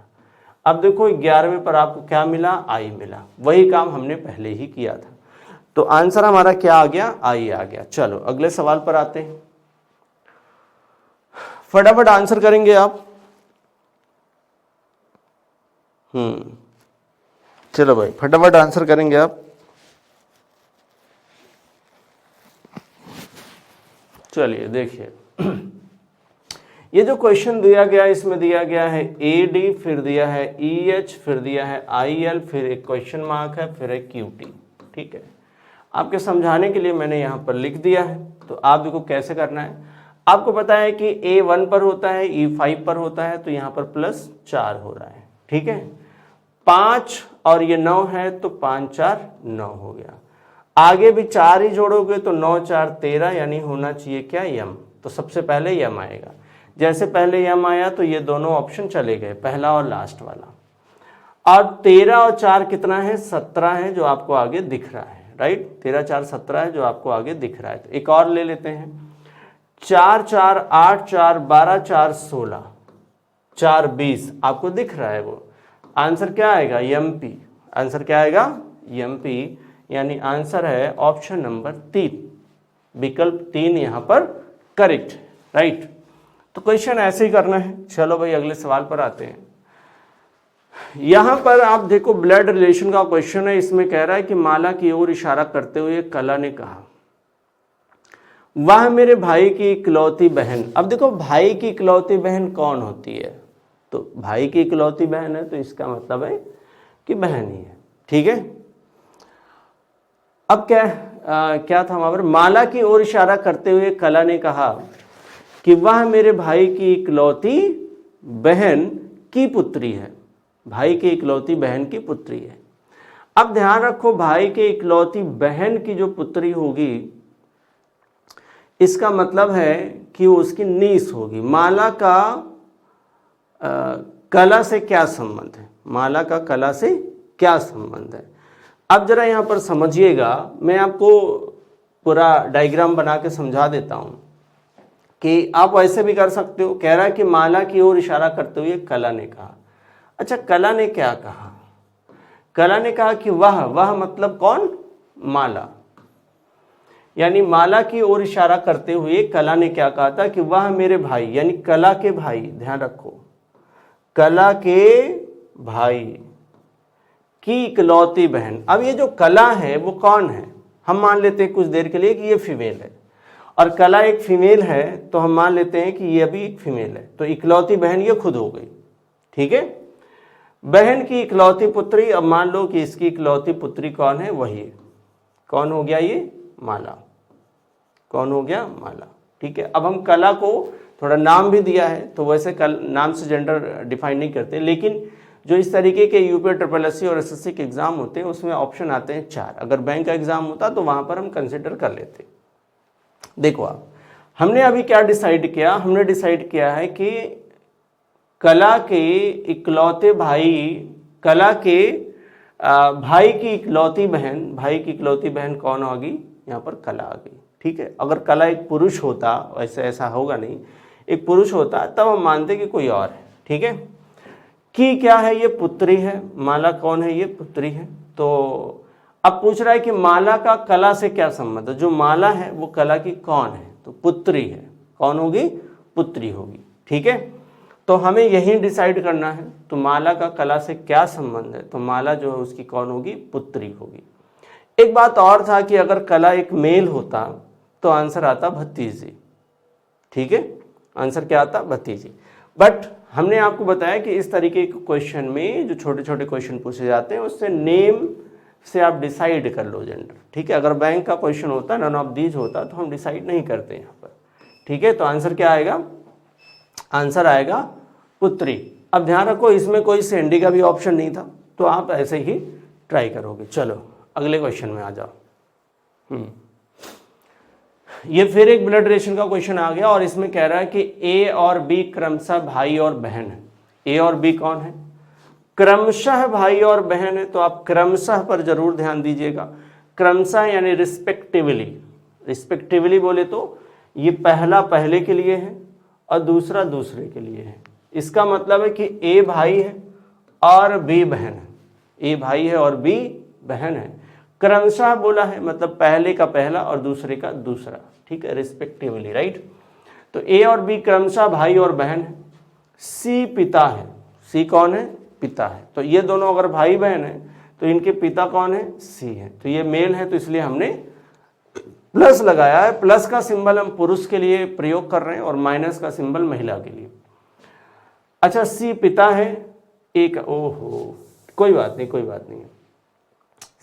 [SPEAKER 1] अब देखो 11वें पर आपको क्या मिला, आई मिला, वही काम हमने पहले ही किया था। तो आंसर हमारा क्या आ गया, आई आ गया। चलो अगले सवाल पर आते हैं, फटाफट आंसर करेंगे आप। चलो भाई फटाफट आंसर करेंगे आप। चलिए देखिए ये जो क्वेश्चन दिया गया है इसमें दिया गया है AD, फिर दिया है EH, फिर दिया है IL, फिर एक क्वेश्चन मार्क है, फिर एक QT। ठीक है, आपके समझाने के लिए मैंने यहाँ पर लिख दिया है। तो आप देखो कैसे करना है। आपको पता है कि A1 पर होता है, E5 पर होता है, तो यहाँ पर +4 हो रहा है। ठीक है, 5 और ये 9 है, तो 5 4 9 हो गया। आगे भी 4 ही जोड़ोगे तो 9 4 13, यानी होना चाहिए क्या, यम। तो सबसे पहले यम आएगा। जैसे पहले यम आया तो ये दोनों ऑप्शन चले गए, पहला और लास्ट वाला। और 13 और 4 कितना है, 17 है, जो आपको आगे दिख रहा है। राइट, 13 4 17 है, जो आपको आगे दिख रहा है। तो एक और ले लेते हैं, 4 4 8 4 12 4 16 4 20, आपको दिख रहा है वो। आंसर क्या आएगा, MP। आंसर क्या आएगा, MP, यानी आंसर है ऑप्शन नंबर 3, विकल्प 3 यहां पर करेक्ट। राइट, तो क्वेश्चन ऐसे ही करना है। चलो भाई अगले सवाल पर आते हैं। यहां पर आप देखो ब्लड रिलेशन का क्वेश्चन है। इसमें कह रहा है कि माला की ओर इशारा करते हुए कला ने कहा, वह मेरे भाई की इकलौती बहन। अब देखो भाई की इकलौती बहन कौन होती है, तो भाई की इकलौती बहन है, तो इसका मतलब है कि बहन ही है। ठीक है, अब क्या था वहां पर, माला की ओर इशारा करते हुए कला ने कहा कि वह मेरे भाई की इकलौती बहन की पुत्री है। भाई की इकलौती बहन की पुत्री है। अब ध्यान रखो, भाई के इकलौती बहन की जो पुत्री होगी, इसका मतलब है कि वो उसकी नीस होगी। माला का कला से क्या संबंध है, माला का कला से क्या संबंध है। अब जरा यहां पर समझिएगा, मैं आपको पूरा डायग्राम बना के समझा देता हूं कि आप वैसे भी कर सकते हो। कह रहा है कि माला की ओर इशारा करते हुए कला ने कहा। अच्छा, कला ने क्या कहा, कला ने कहा कि वह मतलब कौन, माला। यानी माला की ओर इशारा करते हुए कला ने क्या कहा था कि वह मेरे भाई, यानी कला के भाई, ध्यान रखो, कला के भाई की इकलौती बहन। अब ये जो कला है वो कौन है, हम मान लेते हैं कुछ देर के लिए कि ये फीमेल है, और कला एक फीमेल है, तो हम मान लेते हैं कि ये अभी एक फीमेल है। तो इकलौती बहन ये खुद हो गई। ठीक है, बहन की इकलौती पुत्री। अब मान लो कि इसकी इकलौती पुत्री कौन है, वही है। कौन हो गया ये, माला। कौन हो गया, माला। ठीक है, अब हम कला को थोड़ा नाम भी दिया है, तो वैसे नाम से जेंडर डिफाइन नहीं करते, लेकिन जो इस तरीके के यूपी SSC और SSC के एग्जाम होते हैं उसमें ऑप्शन आते हैं 4। अगर बैंक का एग्जाम होता तो वहां पर हम कंसिडर कर लेते। देखो आप, हमने अभी क्या डिसाइड किया, हमने डिसाइड किया है कि कला के इकलौते भाई, कला के भाई की इकलौती बहन, भाई की इकलौती बहन कौन होगी, यहाँ पर कला आ गई। ठीक है, अगर कला एक पुरुष होता, वैसे ऐसा होगा नहीं, एक पुरुष होता तब हम मानते कि कोई और है। ठीक है, की क्या है, ये पुत्री है। माला कौन है, ये पुत्री है। तो अब पूछ रहा है कि माला का कला से क्या संबंध है। जो माला है वो कला की कौन है, तो पुत्री है। कौन होगी, पुत्री होगी। ठीक है, तो हमें यही डिसाइड करना है, तो माला का कला से क्या संबंध है, तो माला जो है उसकी कौन होगी, पुत्री होगी। एक बात और था कि अगर कला एक मेल होता तो आंसर आता भतीजी। ठीक है, आंसर क्या आता, भतीजी। बट हमने आपको बताया कि इस तरीके के क्वेश्चन में जो छोटे छोटे क्वेश्चन पूछे जाते हैं उससे नेम से आप डिसाइड कर लो जेंडर। ठीक है, अगर बैंक का क्वेश्चन होता, नन ऑफ दीज होता, तो हम डिसाइड नहीं करते यहाँ पर। ठीक है, तो आंसर क्या आएगा, आंसर आएगा पुत्री। अब ध्यान रखो, इसमें कोई सेंडी का भी ऑप्शन नहीं था, तो आप ऐसे ही ट्राई करोगे। चलो अगले क्वेश्चन में आ जाओ। ये फिर एक ब्लड रिलेशन का क्वेश्चन आ गया, और इसमें कह रहा है कि A और B क्रमशः भाई और बहन है। A और B कौन है, क्रमशः भाई और बहन है। तो आप क्रमशः पर जरूर ध्यान दीजिएगा। क्रमशः यानी रिस्पेक्टिवली, रिस्पेक्टिवली बोले तो ये पहला पहले के लिए है और दूसरा दूसरे के लिए है। इसका मतलब है कि ए भाई है और बी बहन है, ए भाई है और बी बहन है। क्रमशः बोला है मतलब पहले का पहला और दूसरे का दूसरा, ठीक है, रिस्पेक्टिवली, राइट। तो ए और बी क्रमशः भाई और बहन है। सी पिता है, सी कौन है, पिता है। तो ये दोनों अगर भाई बहन है तो इनके पिता कौन है, सी है। तो ये मेल है तो इसलिए हमने प्लस लगाया है। प्लस का सिंबल हम पुरुष के लिए प्रयोग कर रहे हैं और माइनस का सिंबल महिला के लिए। अच्छा, सी पिता है, एक, ओहो कोई बात नहीं, कोई बात नहीं,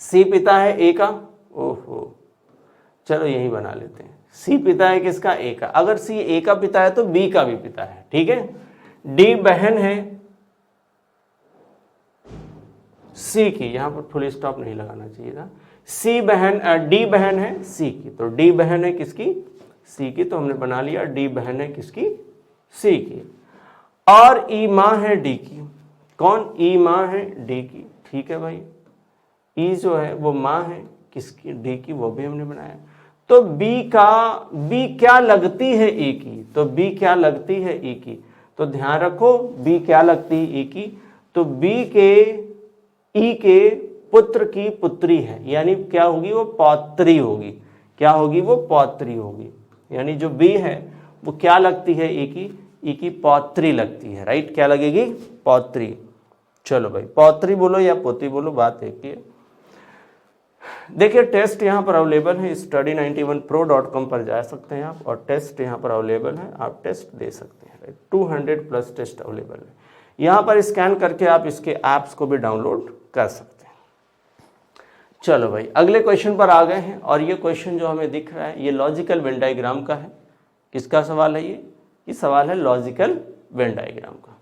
[SPEAKER 1] सी पिता है ए का, ओहो चलो यही बना लेते हैं। सी पिता है किसका, ए का। अगर सी ए का पिता है तो बी का भी पिता है, ठीक है। डी बहन है सी की, यहां पर फुल स्टॉप नहीं लगाना चाहिए था। सी बहन, डी बहन है सी की, तो डी बहन है किसकी, सी की, तो हमने बना लिया डी बहन है किसकी, सी की। और ई माँ है डी की, कौन, ई माँ है डी की, ठीक है भाई। ई जो है वो माँ है किसकी, डी की, वो भी हमने बनाया। तो बी क्या लगती है ए की, तो बी क्या लगती है ए की, तो ध्यान रखो बी क्या लगती है ए की, तो बी के ई के पुत्र की पुत्री है, यानी क्या होगी, वो पौत्री होगी। क्या होगी, वो पौत्री होगी। यानी जो बी है वो क्या लगती है ए की, ई की पौत्री लगती है, राइट। क्या लगेगी, पौत्री। चलो भाई, पौत्री बोलो या पोती बोलो, बात एक ही है। देखिए टेस्ट यहाँ पर अवेलेबल है, study91pro.com पर जा सकते हैं आप, और टेस्ट यहाँ पर अवेलेबल है, आप टेस्ट दे सकते हैं, राइट। 200+ टेस्ट अवेलेबल है। यहाँ पर स्कैन करके आप इसके ऐप्स को भी डाउनलोड कर सकते हैं। चलो भाई, अगले क्वेश्चन पर आ गए हैं, और ये क्वेश्चन जो हमें दिख रहा है ये लॉजिकल वेन डायग्राम का है। किसका सवाल है ये सवाल है लॉजिकल वेन डायग्राम का।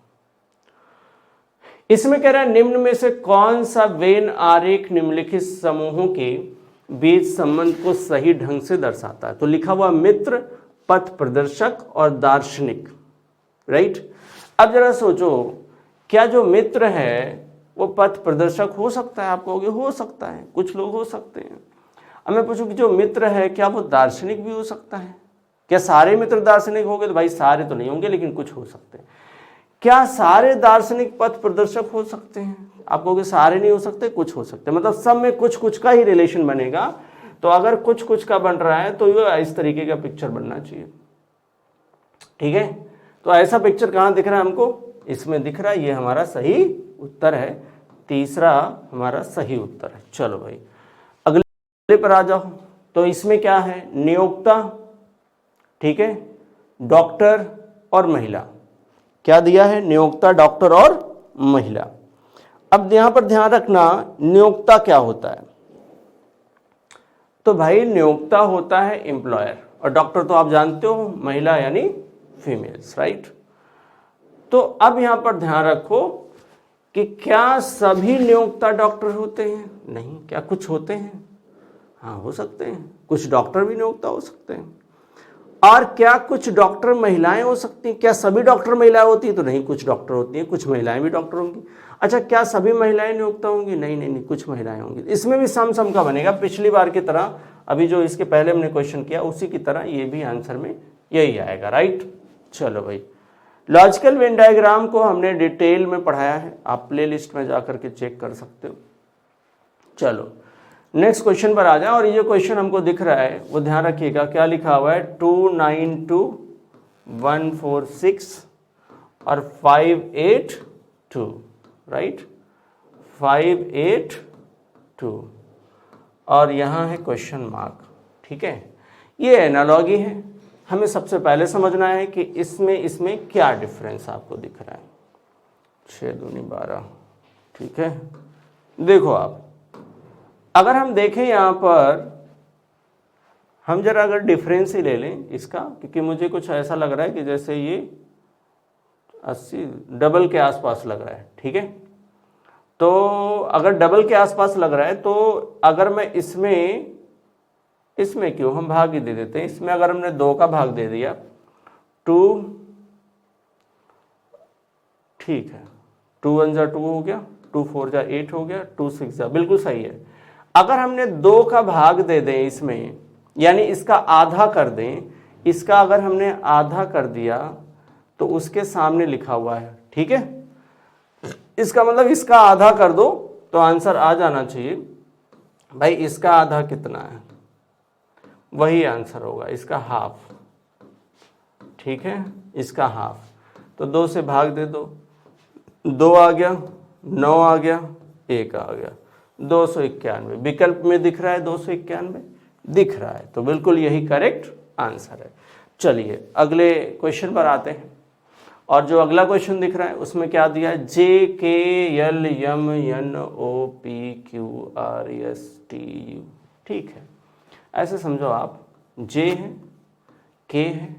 [SPEAKER 1] इसमें कह रहा है निम्न में से कौन सा वेन आरेख निम्नलिखित समूहों के बीच संबंध को सही ढंग से दर्शाता है। तो लिखा हुआ मित्र, पथ प्रदर्शक और दार्शनिक, राइट। अब जरा सोचो, क्या जो मित्र है वो पथ प्रदर्शक हो सकता है, आप कहोगे हो सकता है, कुछ लोग हो सकते हैं। अब मैं पूछूं कि जो मित्र है क्या वो दार्शनिक भी हो सकता है, क्या सारे मित्र दार्शनिक होंगे, तो भाई सारे तो नहीं होंगे लेकिन कुछ हो सकते हैं। क्या सारे दार्शनिक पथ प्रदर्शक हो सकते हैं, आप कहोगे सारे नहीं हो सकते, कुछ हो सकते हैं, मतलब सब में कुछ कुछ का ही रिलेशन बनेगा। तो अगर कुछ कुछ का बन रहा है तो ये इस तरीके का पिक्चर बनना चाहिए, ठीक है। तो ऐसा पिक्चर कहाँ दिख रहा है हमको, इसमें दिख रहा है, ये हमारा सही उत्तर है, तीसरा हमारा सही उत्तर है। चलो भाई अगले पर आ जाओ। तो इसमें क्या है, नियोक्ता, ठीक है, डॉक्टर और महिला। क्या दिया है, नियोक्ता, डॉक्टर और महिला। अब यहां पर ध्यान रखना, नियोक्ता क्या होता है, तो भाई नियोक्ता होता है एम्प्लॉयर, और डॉक्टर तो आप जानते हो महिला यानी फीमेल्स, राइट। तो अब यहां पर ध्यान रखो कि क्या सभी नियोक्ता डॉक्टर होते हैं, नहीं। क्या कुछ होते हैं, हाँ हो सकते हैं, कुछ डॉक्टर भी नियोक्ता हो सकते हैं। और क्या कुछ डॉक्टर महिलाएं हो सकती हैं, क्या सभी डॉक्टर महिलाएं होती हैं, तो नहीं, कुछ डॉक्टर होती हैं, कुछ महिलाएं भी डॉक्टर होंगी। अच्छा, क्या सभी महिलाएं नियोक्ता होंगी, नहीं नहीं नहीं, कुछ महिलाएं होंगी। इसमें भी सम सम का बनेगा, पिछली बार की तरह, अभी जो इसके पहले हमने क्वेश्चन किया उसी की तरह ये भी आंसर में यही आएगा, राइट। चलो भाई, लॉजिकल वेन डायग्राम को हमने डिटेल में पढ़ाया है, आप प्ले लिस्ट में जाकर के चेक कर सकते हो। चलो नेक्स्ट क्वेश्चन पर आ जाए, और ये क्वेश्चन हमको दिख रहा है वो ध्यान रखिएगा, क्या लिखा हुआ है, 292,146 और 582, राइट, 582, और यहाँ है क्वेश्चन मार्क, ठीक है। ये एनालॉगी है, हमें सबसे पहले समझना है कि इसमें क्या डिफरेंस आपको दिख रहा है। 6 दूनी 12, ठीक है। देखो आप, अगर हम देखें यहाँ पर, हम जरा अगर डिफरेंस ही ले लें इसका, क्योंकि मुझे कुछ ऐसा लग रहा है कि जैसे ये 80 डबल के आसपास लग रहा है, ठीक है। तो अगर डबल के आसपास लग रहा है तो अगर मैं इसमें क्यों हम भाग ही दे देते हैं, इसमें अगर हमने 2 का भाग दे दिया, 2, ठीक है, 2 1 जा 2 हो गया, 2 4 जा 8 हो गया, 2 6 जा, बिल्कुल सही है। अगर हमने 2 का भाग दे दें इसमें यानी इसका आधा कर दें, इसका अगर हमने आधा कर दिया तो उसके सामने लिखा हुआ है, ठीक है। इसका मतलब इसका आधा कर दो तो आंसर आ जाना चाहिए। भाई इसका आधा कितना है, वही आंसर होगा, इसका हाफ, ठीक है, इसका हाफ। तो 2 से भाग दे दो, 2 आ गया, 9 आ गया, 1 आ गया, 291। विकल्प में दिख रहा है 291, दिख रहा है, तो बिल्कुल यही करेक्ट आंसर है। चलिए अगले क्वेश्चन पर आते हैं। और जो अगला क्वेश्चन दिख रहा है उसमें क्या दिया है, JKLMNOPQRSTU, ठीक है। ऐसे समझो आप, J है, K है,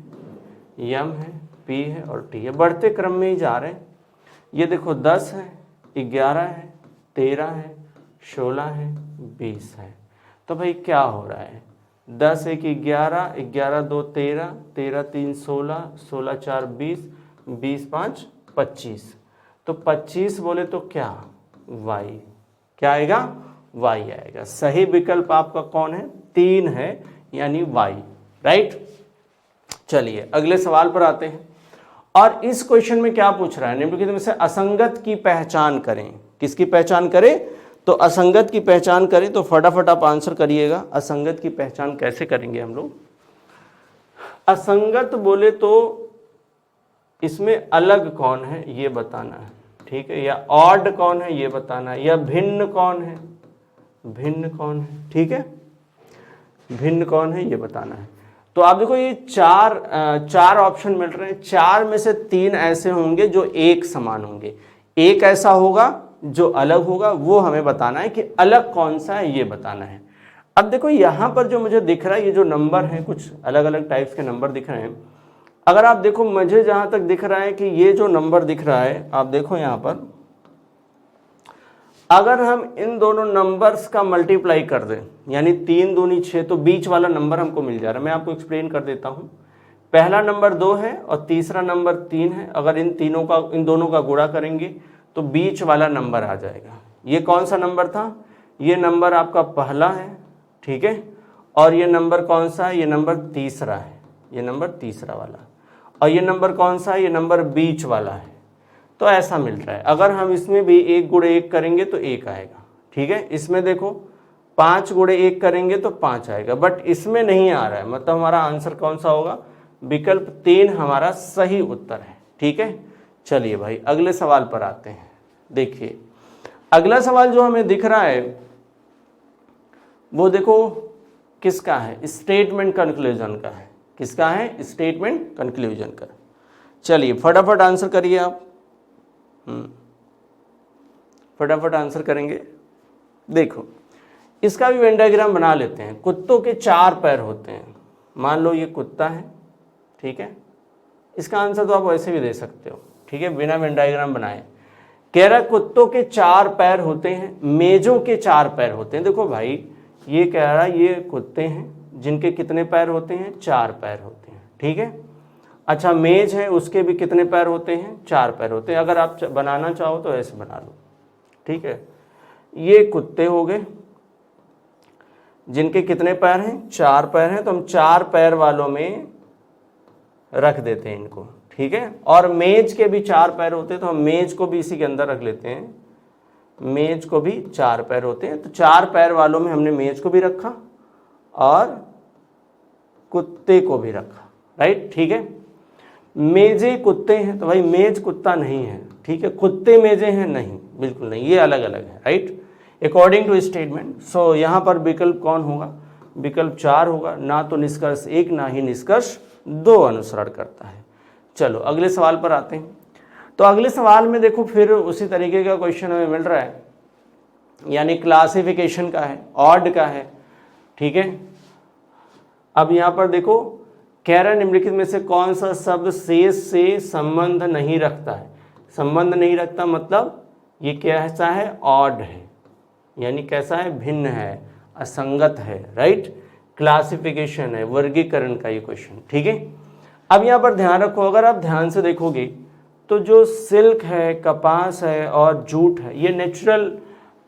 [SPEAKER 1] M है, P है और T है, बढ़ते क्रम में ही जा रहे हैं। ये देखो 10 है, 11 है, 13 है, 16 है, 20 है। तो भाई क्या हो रहा है, 10 1 11, 11 2 13, 13 3 16, 16 4 20, 20 5 25। तो 25 बोले तो क्या, y, क्या आएगा, y आएगा। सही विकल्प आपका कौन है, 3 है, यानी y, राइट। चलिए अगले सवाल पर आते हैं। और इस क्वेश्चन में क्या पूछ रहा है, निम्नलिखित में से असंगत की पहचान करें। किसकी पहचान करें, तो असंगत की पहचान करें। तो फटाफट आप आंसर करिएगा, असंगत की पहचान कैसे करेंगे हम लोग। असंगत बोले तो इसमें अलग कौन है ये बताना है, ठीक है, या ऑड कौन है ये बताना है, या भिन्न कौन है, भिन्न कौन है, ठीक है, भिन्न कौन है ये बताना है। तो आप देखो ये चार ऑप्शन मिल रहे हैं, 4 में से 3 ऐसे होंगे जो एक समान होंगे, एक ऐसा होगा जो अलग होगा, वो हमें बताना है कि अलग कौन सा है ये बताना है। अब देखो यहाँ पर जो मुझे दिख रहा है, ये जो नंबर हैं, कुछ अलग अलग टाइप्स के नंबर दिख रहे हैं। अगर आप देखो, मुझे जहाँ तक दिख रहा है कि ये जो नंबर दिख रहा है, आप देखो यहाँ पर, अगर हम इन दोनों नंबर्स का मल्टीप्लाई कर दें, यानी 3 दूनी 6, तो बीच वाला नंबर हमको मिल जा रहा है। मैं आपको एक्सप्लेन कर देता हूँ। पहला नंबर 2 है और तीसरा नंबर 3 है। अगर इन दोनों का गुणा करेंगे तो बीच वाला नंबर आ जाएगा। ये कौन सा नंबर था, ये नंबर आपका पहला है, ठीक है। और ये नंबर कौन सा है, ये नंबर तीसरा है, ये नंबर तीसरा वाला। और ये नंबर कौन सा है, ये नंबर बीच वाला है। तो ऐसा मिल रहा है। अगर हम इसमें भी 1 गुणे 1 करेंगे तो 1 आएगा, ठीक है। इसमें देखो 5 गुणे 1 करेंगे तो 5 आएगा, बट इसमें नहीं आ रहा है, मतलब हमारा आंसर कौन सा होगा, विकल्प 3 हमारा सही उत्तर है, ठीक है। चलिए भाई अगले सवाल पर आते हैं। देखिए अगला सवाल जो हमें दिख रहा है वो देखो किसका है, स्टेटमेंट कंक्लूजन का है। किसका है, स्टेटमेंट कंक्लूजन का। चलिए फटाफट आंसर करिए आप, फटाफट आंसर करेंगे। देखो इसका भी वेन डायग्राम बना लेते हैं। कुत्तों के 4 पैर होते हैं, मान लो ये कुत्ता है, ठीक है। इसका आंसर तो आप वैसे भी दे सकते हो, ठीक है, बिना वेन डायग्राम बनाए। कह रहा कुत्तों के 4 पैर होते हैं, मेजों के 4 पैर होते हैं। देखो भाई ये कह रहा है ये कुत्ते हैं जिनके कितने पैर होते हैं, 4 पैर होते हैं, ठीक है। अच्छा मेज है, उसके भी कितने पैर होते हैं, 4 पैर होते हैं। अगर आप बनाना चाहो तो ऐसे बना लो, ठीक है। ये कुत्ते हो गए जिनके कितने पैर हैं, 4 पैर हैं, तो हम 4 पैर वालों में रख देते हैं इनको, ठीक है। और मेज के भी 4 पैर होते हैं, तो हम मेज को भी इसी के अंदर रख लेते हैं। मेज को भी 4 पैर होते हैं, तो 4 पैर वालों में हमने मेज को भी रखा और कुत्ते को भी रखा, राइट, ठीक है। मेजे कुत्ते हैं, तो भाई मेज कुत्ता नहीं है, ठीक है। कुत्ते मेजे हैं, नहीं, बिल्कुल नहीं, ये अलग अलग है, राइट, अकॉर्डिंग टू स्टेटमेंट। सो यहाँ पर विकल्प कौन होगा, विकल्प 4 होगा। ना तो निष्कर्ष 1 ना ही निष्कर्ष 2 अनुसरण करता है। चलो अगले सवाल पर आते हैं। तो अगले सवाल में देखो फिर उसी तरीके का क्वेश्चन हमें मिल रहा है, यानी क्लासिफिकेशन का है, ऑड का है, ठीक है। अब यहाँ पर देखो कह रहा है निम्नलिखित में से कौन सा शब्द शेष से संबंध नहीं रखता है। संबंध नहीं रखता मतलब ये कैसा है, ऑड है, यानी कैसा है, भिन्न है, असंगत है, राइट। क्लासिफिकेशन है, वर्गीकरण का ये क्वेश्चन, ठीक है। अब यहाँ पर ध्यान रखो, अगर आप ध्यान से देखोगे तो जो सिल्क है, कपास है और जूट है, ये नेचुरल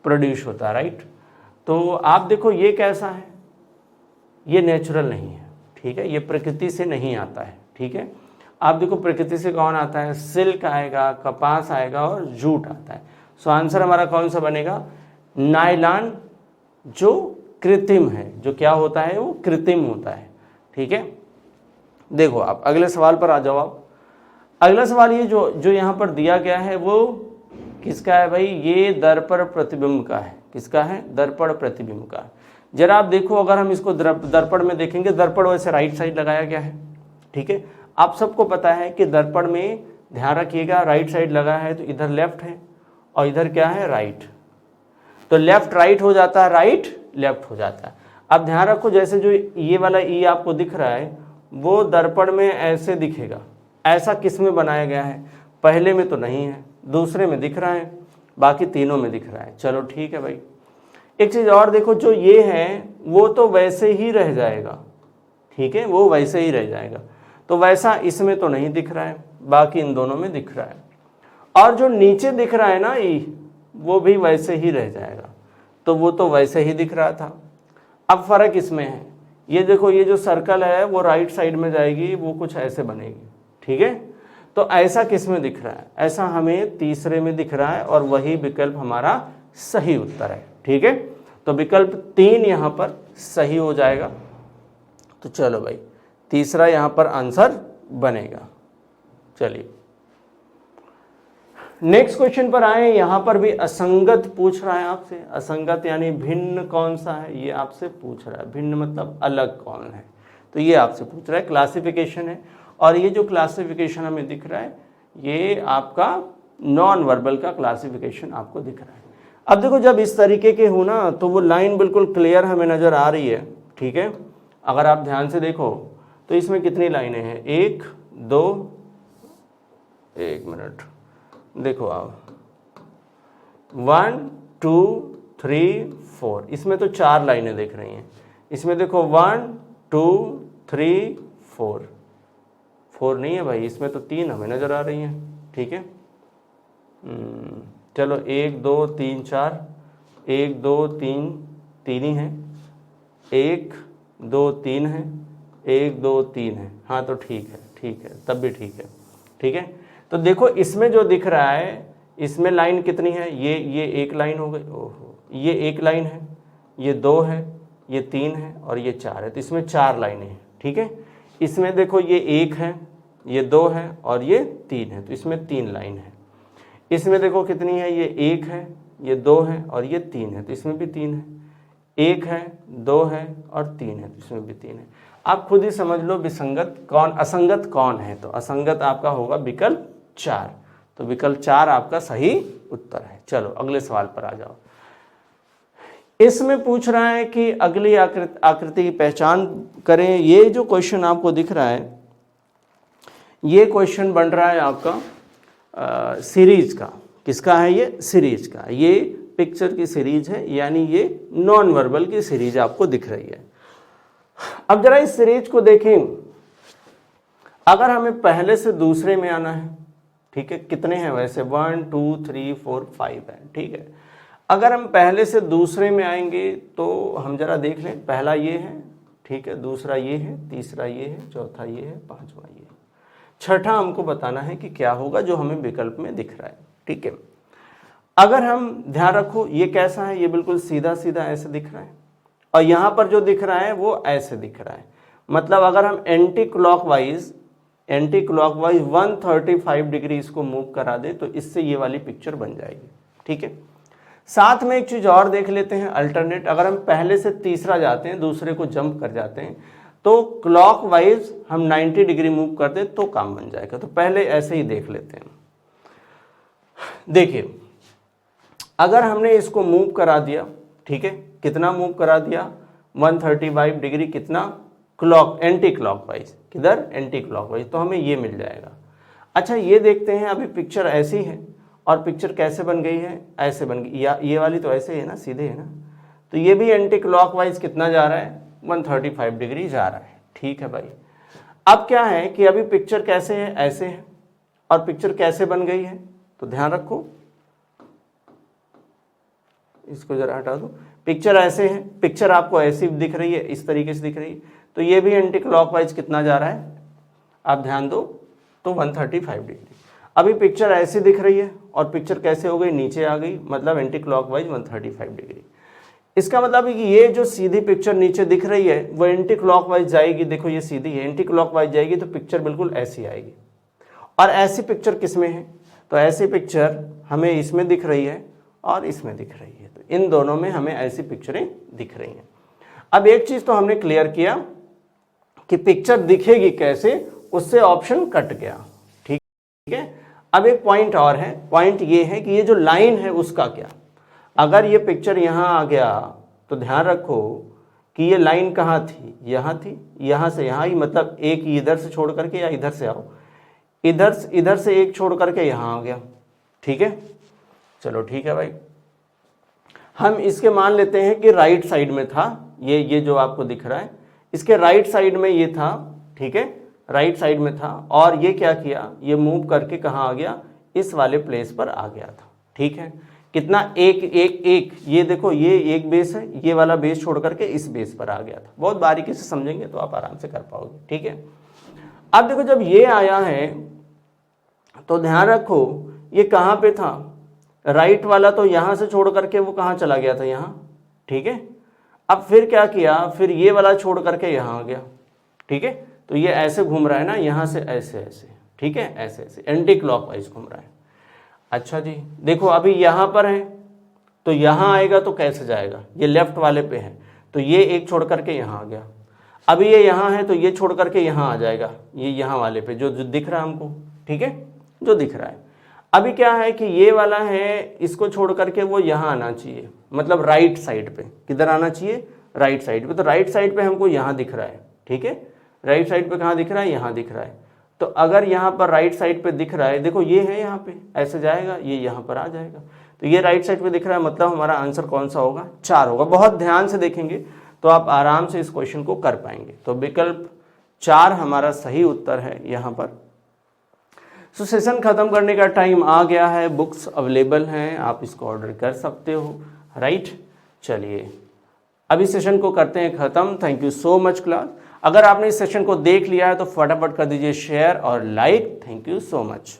[SPEAKER 1] प्रोड्यूस होता है, राइट। तो आप देखो ये कैसा है, ये नेचुरल नहीं है, ठीक है, ये प्रकृति से नहीं आता है, ठीक है। आप देखो प्रकृति से कौन आता है, सिल्क आएगा, कपास आएगा और जूट आता है। सो आंसर हमारा कौन सा बनेगा, नायलॉन, जो कृत्रिम है, जो क्या होता है वो कृत्रिम होता है, ठीक है। देखो आप अगले सवाल पर आ जाओ। आप अगला सवाल ये जो यहाँ पर दिया गया है वो किसका है भाई, ये दर्पण प्रतिबिंब का है। किसका है, दर्पण प्रतिबिंब का। जरा आप देखो, अगर हम इसको दर्पण में देखेंगे, दर्पण वैसे राइट साइड लगाया गया है, ठीक है। आप सबको पता है कि दर्पण में ध्यान रखिएगा राइट साइड लगा है तो इधर लेफ्ट है और इधर क्या है, राइट। तो लेफ्ट राइट हो जाता है, राइट लेफ्ट हो जाता है। अब ध्यान रखो, जैसे जो ये वाला ई आपको दिख रहा है वो दर्पण में ऐसे दिखेगा। ऐसा किस में बनाया गया है, पहले में तो नहीं है, दूसरे में दिख रहा है, बाकी तीनों में दिख रहा है। चलो ठीक है भाई। एक चीज़ और देखो, जो ये है वो तो वैसे ही रह जाएगा, ठीक है, वो वैसे ही रह जाएगा। तो वैसा इसमें तो नहीं दिख रहा है, बाकी इन दोनों में दिख रहा है। और जो नीचे दिख रहा है ना ई, वो भी वैसे ही रह जाएगा, तो वो तो वैसे ही दिख रहा था। अब फर्क इसमें है, ये देखो ये जो सर्कल है वो राइट साइड में जाएगी, वो कुछ ऐसे बनेगी, ठीक है। तो ऐसा किस में दिख रहा है, ऐसा हमें तीसरे में दिख रहा है और वही विकल्प हमारा सही उत्तर है, ठीक है। तो विकल्प 3 यहाँ पर सही हो जाएगा। तो चलो भाई, तीसरा यहाँ पर आंसर बनेगा। चलिए नेक्स्ट क्वेश्चन पर आए। यहाँ पर भी असंगत पूछ रहा है आपसे। असंगत यानी भिन्न कौन सा है, ये आपसे पूछ रहा है। भिन्न मतलब अलग कौन है, तो ये आपसे पूछ रहा है। क्लासिफिकेशन है, और ये जो क्लासिफिकेशन हमें दिख रहा है ये आपका नॉन वर्बल का क्लासिफिकेशन आपको दिख रहा है। अब देखो, जब इस तरीके के हो ना तो वो लाइन बिल्कुल क्लियर हमें नज़र आ रही है, ठीक है। अगर आप ध्यान से देखो तो इसमें कितनी लाइनें हैं, 1 2, 1 मिनट देखो आप, 1 2 3 4, इसमें तो 4 लाइनें दिख रही हैं। इसमें देखो 1 2 3 4, 4 नहीं है भाई, इसमें तो 3 हमें नज़र आ रही हैं, ठीक है। चलो 1 2 3 4, 1 2 3, 3 ही है, 1 2 3 है, 1 2 3 है। हाँ तो ठीक है, ठीक है, तब भी ठीक है, ठीक है। तो देखो इसमें जो दिख रहा है, इसमें लाइन कितनी है, ये 1 लाइन हो गई, ओहो, ये 1 लाइन है, ये 2 है, ये 3 है और ये 4 है। तो इसमें 4 लाइनें हैं, ठीक है। इसमें देखो ये 1 है, ये 2 है और ये 3 है, तो इसमें 3 लाइन है। इसमें देखो कितनी है, ये 1 है, ये 2 है और ये 3 है, तो इसमें भी 3 है। 1 है, 2 है और 3 है, तो इसमें भी 3 है। आप खुद ही समझ लो विसंगत कौन, असंगत कौन है। तो असंगत आपका होगा विकल्प 4। तो विकल्प 4 आपका सही उत्तर है। चलो अगले सवाल पर आ जाओ। इसमें पूछ रहा है कि अगली आकृति की पहचान करें। ये जो क्वेश्चन आपको दिख रहा है, ये क्वेश्चन बन रहा है आपका सीरीज का। किसका है ये, सीरीज का। ये पिक्चर की सीरीज है, यानी ये नॉन वर्बल की सीरीज आपको दिख रही है। अब जरा इस सीरीज को देखें। अगर हमें पहले से दूसरे में आना है, ठीक है, कितने हैं वैसे, 1 2 3 4 5 है, ठीक है। अगर हम पहले से दूसरे में आएंगे तो हम जरा देख लें। पहला ये है, ठीक है, दूसरा ये है, तीसरा ये है, चौथा ये है, पांचवा ये है, छठा हमको बताना है कि क्या होगा जो हमें विकल्प में दिख रहा है, ठीक है। अगर हम ध्यान रखो, ये कैसा है, ये बिल्कुल सीधा सीधा ऐसे दिख रहा है, और यहाँ पर जो दिख रहा है वो ऐसे दिख रहा है। मतलब अगर हम एंटी क्लॉकवाइज 135 डिग्री इसको मूव करा दे तो इससे ये वाली पिक्चर बन जाएगी, ठीक है। साथ में एक चीज और देख लेते हैं, अल्टरनेट। अगर हम पहले से तीसरा जाते हैं, दूसरे को जंप कर जाते हैं, तो क्लॉकवाइज हम 90 डिग्री मूव कर दें तो काम बन जाएगा। तो पहले ऐसे ही देख लेते हैं। देखिए, अगर हमने इसको मूव करा दिया, ठीक है, कितना मूव करा दिया, 135 डिग्री, कितना, क्लॉक, एंटी क्लॉकवाइज, किधर, एंटी क्लॉकवाइज, तो हमें ये मिल जाएगा। अच्छा ये देखते हैं, अभी पिक्चर ऐसी है और पिक्चर कैसे बन गई है, ऐसे बन गई, या ये वाली तो ऐसे है ना, सीधे है ना, तो ये भी एंटी क्लॉकवाइज कितना जा रहा है, 135 डिग्री जा रहा है, ठीक है भाई। अब क्या है कि अभी पिक्चर कैसे है, ऐसे है, और पिक्चर कैसे बन गई है, तो ध्यान रखो, इसको जरा हटा दो। पिक्चर ऐसे है, पिक्चर आपको ऐसी दिख रही है, इस तरीके से दिख रही है, तो ये भी एंटी क्लॉकवाइज कितना जा रहा है, आप ध्यान दो, तो 135 डिग्री। अभी पिक्चर ऐसी दिख रही है और पिक्चर कैसे हो गई, नीचे आ गई, मतलब एंटी क्लॉकवाइज 135 डिग्री। इसका मतलब है कि ये जो सीधी पिक्चर नीचे दिख रही है वो एंटी क्लॉकवाइज जाएगी, देखो ये सीधी है, एंटी क्लॉकवाइज जाएगी तो पिक्चर बिल्कुल ऐसी आएगी। और ऐसी पिक्चर किस में है, तो ऐसी पिक्चर हमें इसमें दिख रही है और इसमें दिख रही है, तो इन दोनों में हमें ऐसी पिक्चरें दिख रही हैं। अब एक चीज तो हमने क्लियर किया कि पिक्चर दिखेगी कैसे, उससे ऑप्शन कट गया, ठीक है। अब एक पॉइंट और है, पॉइंट ये है कि ये जो लाइन है उसका क्या, अगर ये पिक्चर यहाँ आ गया तो ध्यान रखो कि ये लाइन कहाँ थी, यहाँ थी, यहाँ से यहाँ ही, मतलब एक इधर से छोड़ करके, या इधर से आओ, इधर से एक छोड़ करके यहाँ आ गया, ठीक है। चलो ठीक है भाई, हम इसके मान लेते हैं कि राइट साइड में था, ये जो आपको दिख रहा है इसके राइट साइड में ये था, ठीक है, राइट साइड में था, और ये क्या किया, ये मूव करके कहाँ आ गया, इस वाले प्लेस पर आ गया था, ठीक है। कितना, एक, ये देखो ये एक बेस है, ये वाला बेस छोड़ करके इस बेस पर आ गया था। बहुत बारीकी से समझेंगे तो आप आराम से कर पाओगे, ठीक है। अब देखो जब ये आया है तो ध्यान रखो ये कहाँ पे था, राइट वाला तो यहाँ से छोड़ करके वो कहाँ चला गया था, यहाँ, ठीक है। अब फिर क्या किया, फिर ये वाला छोड़ करके यहाँ आ गया, ठीक है। तो ये ऐसे घूम रहा है ना, यहाँ से ऐसे ऐसे, ठीक है, ऐसे ऐसे एंटी क्लॉकवाइज घूम रहा है। अच्छा जी, देखो अभी यहाँ पर है तो यहाँ आएगा तो कैसे जाएगा, ये लेफ्ट वाले पे है तो ये एक छोड़ करके यहाँ आ गया। अभी ये यहाँ है तो ये छोड़ करके यहाँ आ जाएगा, ये यहाँ वाले पे जो दिख रहा है हमको, ठीक है, जो दिख रहा है। अभी क्या है कि ये वाला है, इसको छोड़ करके वो यहाँ आना चाहिए, मतलब राइट साइड पे, किधर आना चाहिए, राइट साइड पे। तो राइट साइड पे हमको यहाँ दिख रहा है, ठीक है, राइट साइड पे कहाँ दिख रहा है, यहाँ दिख रहा है। तो अगर यहाँ पर राइट साइड पे दिख रहा है, देखो ये है यहाँ पे, ऐसे जाएगा, ये यहाँ पर आ जाएगा, तो ये राइट साइड पे दिख रहा है, मतलब हमारा आंसर कौन सा होगा, 4 होगा। बहुत ध्यान से देखेंगे तो आप आराम से इस क्वेश्चन को कर पाएंगे। तो विकल्प 4 हमारा सही उत्तर है यहाँ पर। सो सेशन खत्म करने का टाइम आ गया है, बुक्स अवेलेबल हैं, आप इसको ऑर्डर कर सकते हो, राइट। चलिए अभी सेशन को करते हैं खत्म। Thank you so much class. अगर आपने इस सेशन को देख लिया है तो फटाफट कर दीजिए शेयर और like. Thank you so much.